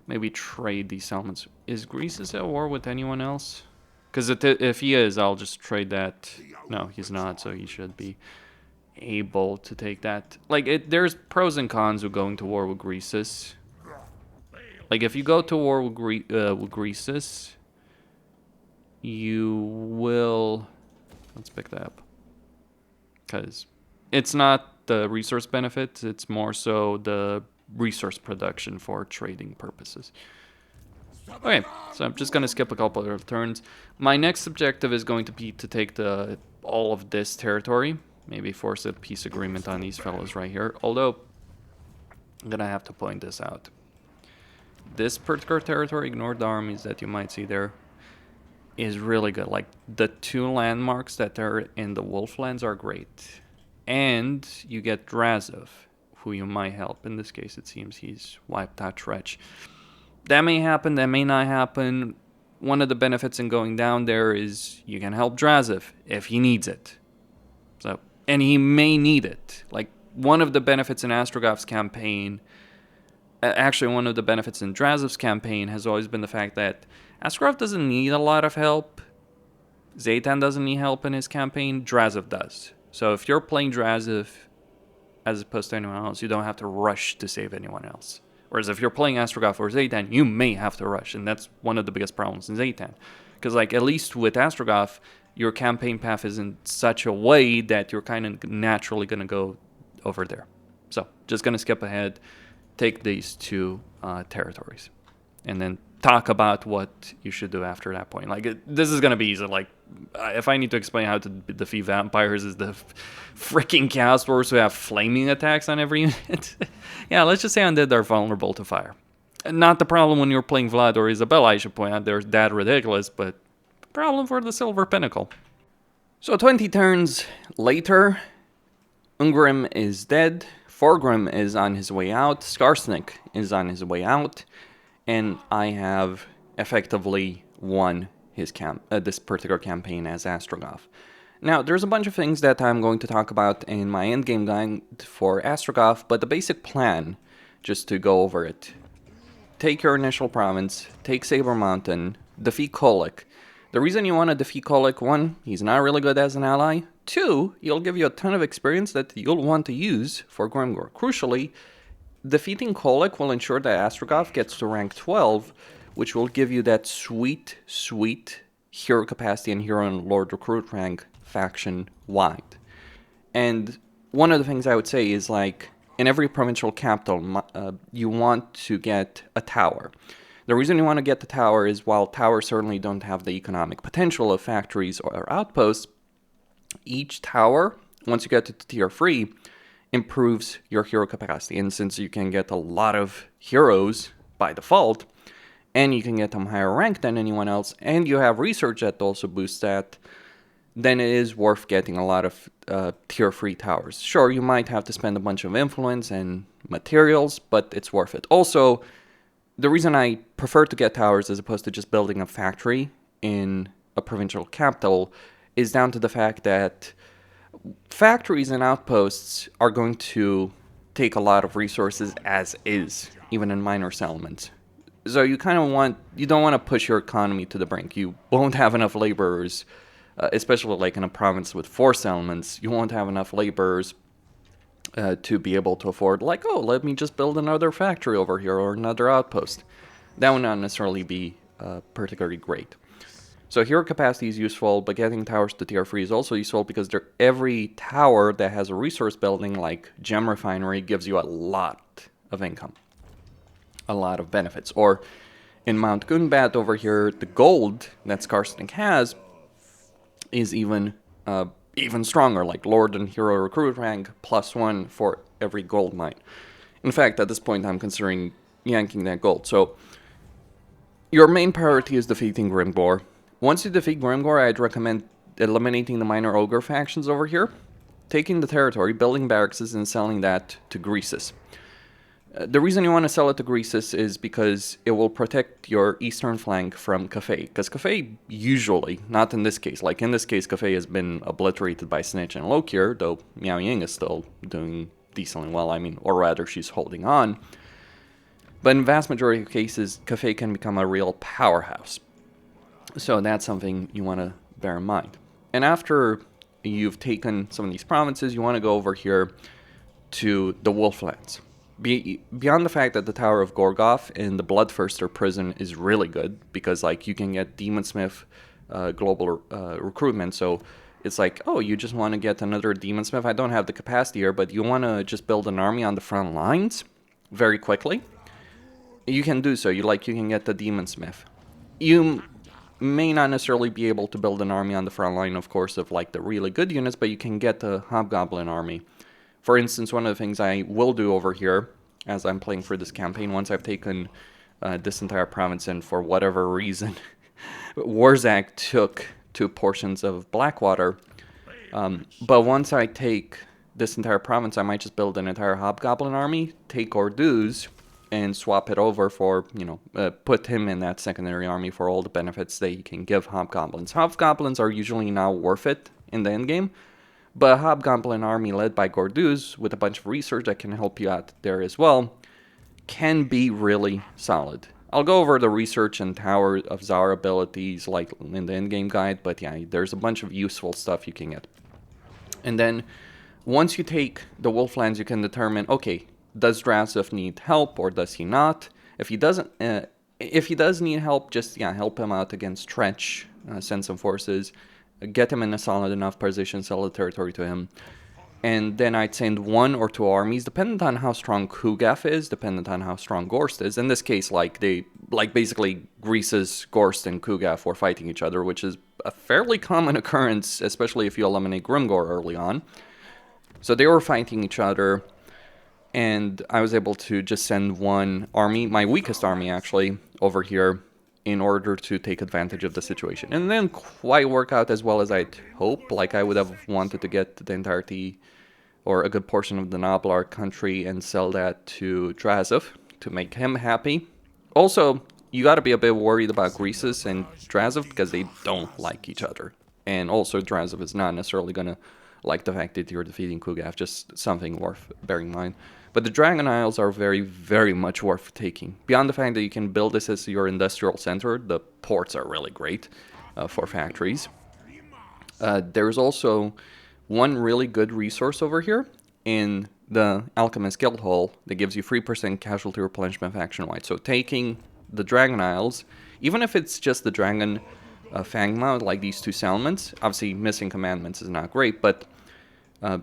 A: Maybe trade these settlements. Is Greases at war with anyone else? Because if he is, I'll just trade that. No, he's not, so he should be able to take that. Like, there's pros and cons of going to war with Greases. Like, if you go to war with Greases, you will... Let's pick that up. Because it's not the resource benefit, it's more so the resource production for trading purposes. Okay, so I'm just going to skip a couple of turns. My next objective is going to be to take all of this territory. Maybe force a peace agreement on these fellows right here. Although, I'm going to have to point this out. This particular territory, ignore the armies that you might see there, is really good. Like, the 2 landmarks that are in the Wolflands are great. And you get Drazov, who you might help. In this case, it seems he's wiped out Tretch. That may happen, that may not happen. One of the benefits in going down there is you can help Drazov if he needs it. So, and he may need it. Like, one of the benefits in Astragoth's campaign, actually one of the benefits in Drazov's campaign has always been the fact that Astragoth doesn't need a lot of help. Zaytan doesn't need help in his campaign, Drazov does. So if you're playing Drazov as opposed to anyone else, you don't have to rush to save anyone else. Whereas if you're playing Astragoth or Zaytan, you may have to rush, and that's one of the biggest problems in Zaytan. Because, like, at least with Astragoth, your campaign path is in such a way that you're kind of naturally going to go over there. So, just going to skip ahead, take these 2 territories, and then talk about what you should do after that point. Like, this is going to be easy. Like, if I need to explain how to defeat vampires, is the freaking Chaos Dwarfs who have flaming attacks on every unit. Yeah, let's just say undead are vulnerable to fire. Not the problem when you're playing Vlad or Isabella, I should point out. They're that ridiculous, but problem for the Silver Pinnacle. So 20 turns later, Ungrim is dead, Forgrim is on his way out, Skarsnik is on his way out, and I have effectively won his this particular campaign as Astragoth. Now, there's a bunch of things that I'm going to talk about in my endgame guide for Astragoth, but the basic plan, just to go over it. Take your initial province, take Saber Mountain, defeat Kholek. The reason you want to defeat Kholek, 1, he's not really good as an ally. 2, he'll give you a ton of experience that you'll want to use for Grimgor. Crucially, defeating Kholek will ensure that Astragoth gets to rank 12, which will give you that sweet, sweet hero capacity and hero and lord recruit rank faction wide. And one of the things I would say is, like, in every provincial capital, you want to get a tower. The reason you want to get the tower is while towers certainly don't have the economic potential of factories or outposts, each tower, once you get to tier 3, improves your hero capacity. And since you can get a lot of heroes by default, and you can get them higher ranked than anyone else, and you have research that also boosts that, then it is worth getting a lot of tier 3 towers. Sure, you might have to spend a bunch of influence and materials, but it's worth it. Also, the reason I prefer to get towers as opposed to just building a factory in a provincial capital is down to the fact that factories and outposts are going to take a lot of resources as is, even in minor settlements. So you don't want to push your economy to the brink. You won't have enough laborers, especially like in a province with 4 settlements, you won't have enough laborers to be able to afford, like, oh, let me just build another factory over here or another outpost. That would not necessarily be particularly great. So hero capacity is useful, but getting towers to tier 3 is also useful because every tower that has a resource building like gem refinery gives you a lot of income. A lot of benefits. Or in Mount Gunbat over here, the gold that Skarsnik has is even stronger, like Lord and Hero Recruit rank +1 for every gold mine. In fact, at this point, I'm considering yanking that gold. So, your main priority is defeating Grimgor. Once you defeat Grimgor, I'd recommend eliminating the minor ogre factions over here, taking the territory, building barracks, and selling that to Greases. The reason you want to sell it to Greases is because it will protect your eastern flank from Cathay. Because Cathay usually, not in this case, like in this case, Cathay has been obliterated by Snitch and Lokir, though Miao Ying is still doing decently well, or rather she's holding on. But in vast majority of cases, Cathay can become a real powerhouse. So that's something you want to bear in mind. And after you've taken some of these provinces, you want to go over here to the Wolflands. Beyond the fact that the Tower of Gorgoth in the Bloodthirster prison is really good, because like you can get Demonsmith global recruitment, so it's like, oh, you just want to get another Demonsmith? I don't have the capacity here, but you want to just build an army on the front lines very quickly? You can do so. You can get the Demonsmith. You may not necessarily be able to build an army on the front line, of course, of like the really good units, but you can get the Hobgoblin army. For instance, one of the things I will do over here, as I'm playing for this campaign, once I've taken this entire province, and for whatever reason, Warzak took 2 portions of Blackwater, but once I take this entire province, I might just build an entire Hobgoblin army, take Orduz, and swap it over for, put him in that secondary army for all the benefits that you can give Hobgoblins. Hobgoblins are usually now worth it in the endgame, but a Hobgoblin army led by Gorduz, with a bunch of research that can help you out there as well, can be really solid. I'll go over the research and Tower of Zar abilities like in the endgame guide, but yeah, there's a bunch of useful stuff you can get. And then, once you take the Wolflands, you can determine, okay, does Drasov need help or does he not? If he doesn't, if he does need help, just help him out against Tretch, send some forces, get him in a solid enough position, sell the territory to him, and then I'd send 1 or 2 armies, dependent on how strong Kugaf is, dependent on how strong Gorst is. In this case, basically Grease's Gorst and Kugaf were fighting each other, which is a fairly common occurrence, especially if you eliminate Grimgor early on. So they were fighting each other, and I was able to just send 1 army, my weakest army actually, over here, in order to take advantage of the situation. And it didn't quite work out as well as I'd hoped. Like, I would have wanted to get the entirety or a good portion of the Noblar country and sell that to Drazov to make him happy. Also, you got to be a bit worried about Greasus and Drazov because they don't like each other. And also, Drazov is not necessarily going to like the fact that you're defeating Kugav, just something worth bearing in mind. But the Dragon Isles are very, very much worth taking. Beyond the fact that you can build this as your industrial center, the ports are really great for factories. There's also one really good resource over here in the Alchemist Guild Hall that gives you 3% casualty replenishment faction-wide. So taking the Dragon Isles, even if it's just the Dragon Fangma, like these two settlements, obviously missing commandments is not great, but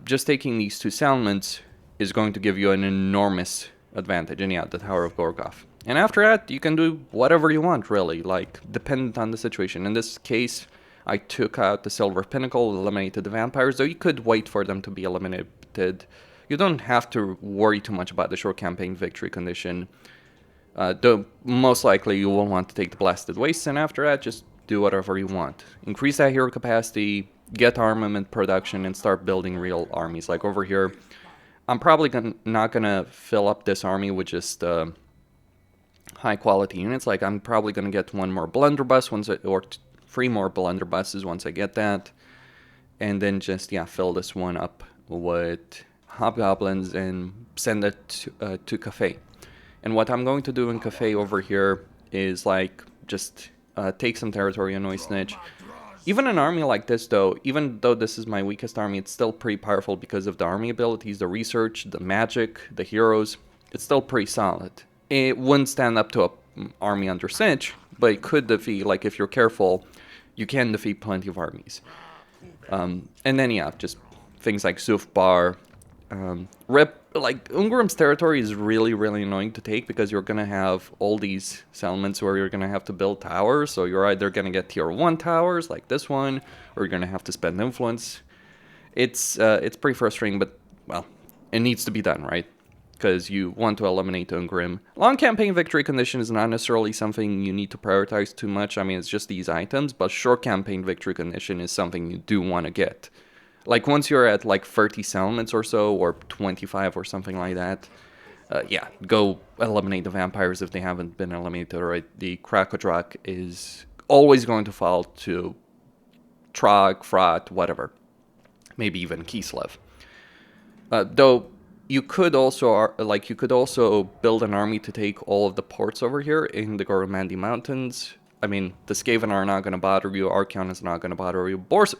A: just taking these two settlements is going to give you an enormous advantage. And yeah, the Tower of Gorgov. And after that, you can do whatever you want, really, like, dependent on the situation. In this case, I took out the Silver Pinnacle, eliminated the vampires, though you could wait for them to be eliminated. You don't have to worry too much about the short campaign victory condition. Though most likely you will want to take the Blasted Wastes, and after that, just do whatever you want. Increase that hero capacity, get armament production, and start building real armies. Like over here, I'm probably not going to fill up this army with just high-quality units. Like, I'm probably going to get one more blunderbuss, or 3 more blunderbusses once I get that. And then just, yeah, fill this one up with hobgoblins and send it to Cafe. And what I'm going to do in Cafe over here is, like, just take some territory, annoy Snitch. Even an army like this, though, even though this is my weakest army, it's still pretty powerful because of the army abilities, the research, the magic, the heroes. It's still pretty solid. It wouldn't stand up to an army under Snitch, but it could defeat, like, if you're careful, you can defeat plenty of armies. And then, yeah, just things like Zufbar. Like, Ungrim's territory is really, really annoying to take because you're going to have all these settlements where you're going to have to build towers. So you're either going to get tier 1 towers like this one, or you're going to have to spend influence. It's pretty frustrating, but, well, it needs to be done, right? Because you want to eliminate Ungrim. Long campaign victory condition is not necessarily something you need to prioritize too much. I mean, it's just these items, but short campaign victory condition is something you do want to get. Like, once you're at, like, 30 settlements or so, or 25 or something like that, yeah, go eliminate the vampires if they haven't been eliminated already. The Krakodrak is always going to fall to Trog, Frot, whatever. Maybe even Kislev. Though, you could also build an army to take all of the ports over here in the Goromandi Mountains. I mean, the Skaven are not going to bother you, Archeon is not going to bother you, Boris,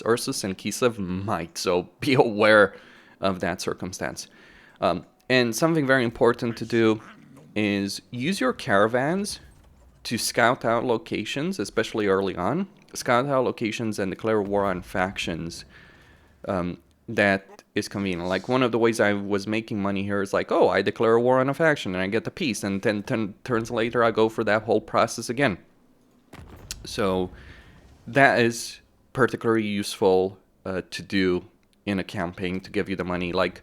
A: Ursus, and Kislev might, so be aware of that circumstance. And something very important to do is use your caravans to scout out locations, especially early on. Scout out locations and declare war on factions that is convenient. Like, one of the ways I was making money here is like, oh, I declare a war on a faction and I get the peace, and then 10 turns later I go for that whole process again. So that is particularly useful to do in a campaign to give you the money. Like,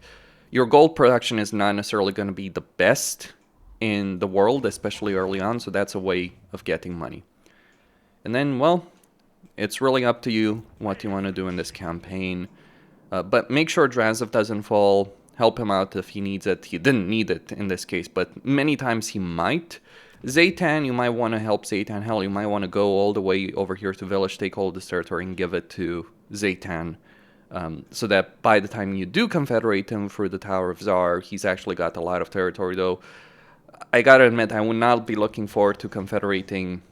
A: your gold production is not necessarily going to be the best in the world, especially early on, so that's a way of getting money. And then, well, it's really up to you what you want to do in this campaign. But make sure Drazov doesn't fall. Help him out if he needs it. He didn't need it in this case, but many times he might. Zaytan, you might want to help Zaytan. Hell, you might want to go all the way over here to Village, take all this territory, and give it to Zaytan. So that by the time you do confederate him through the Tower of Zar, he's actually got a lot of territory, though. I gotta admit, I would not be looking forward to confederating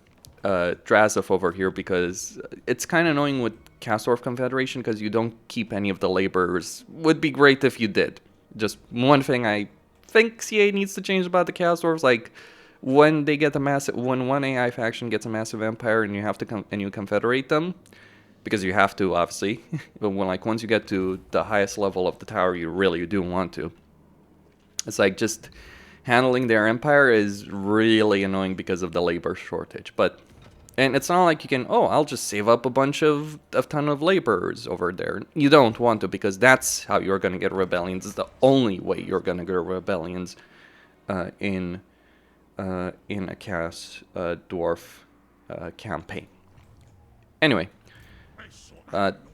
A: Drazov over here, because it's kind of annoying with Chaos Dwarf Confederation because you don't keep any of the laborers. Would be great if you did. Just one thing I think CA needs to change about the Chaos Dwarfs, like, when they get when one AI faction gets a massive empire and you have to you confederate them, because you have to, obviously, but once you get to the highest level of the tower, you really do want to. It's like, just handling their empire is really annoying because of the labor shortage. And it's not like you can, oh, I'll just save up a ton of laborers over there. You don't want to, because that's how you're going to get rebellions. It's the only way you're going to get rebellions in in a Chaos Dwarf campaign. Anyway,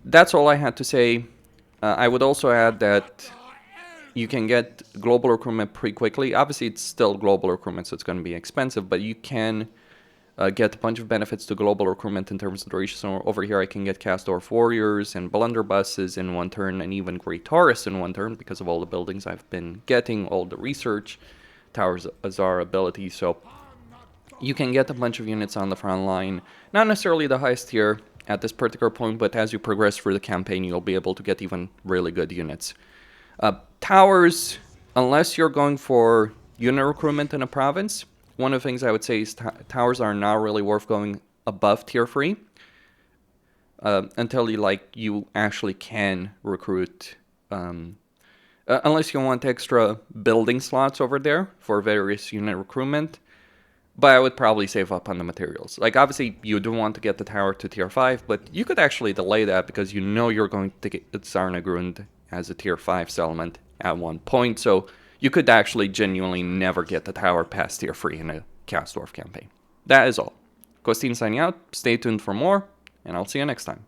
A: that's all I had to say. I would also add that you can get global recruitment pretty quickly. Obviously, it's still global recruitment, so it's going to be expensive, but you can get a bunch of benefits to global recruitment in terms of duration. So over here, I can get Chaos Dwarf Warriors and Blunderbusses in 1 turn, and even Great Taurus in 1 turn because of all the buildings I've been getting, all the research, Towers Azar abilities. So you can get a bunch of units on the front line. Not necessarily the highest tier at this particular point, but as you progress through the campaign, you'll be able to get even really good units. Towers, unless you're going for unit recruitment in a province, one of the things I would say is towers are not really worth going above tier 3 until you actually can recruit, unless you want extra building slots over there for various unit recruitment. But I would probably save up on the materials. Like, obviously, you do want to get the tower to tier 5, but you could actually delay that because you know you're going to get Zarnagrund as a tier 5 settlement at one point. So you could actually genuinely never get the tower past tier 3 in a Chaos Dwarf campaign. That is all. Costin signing out. Stay tuned for more, and I'll see you next time.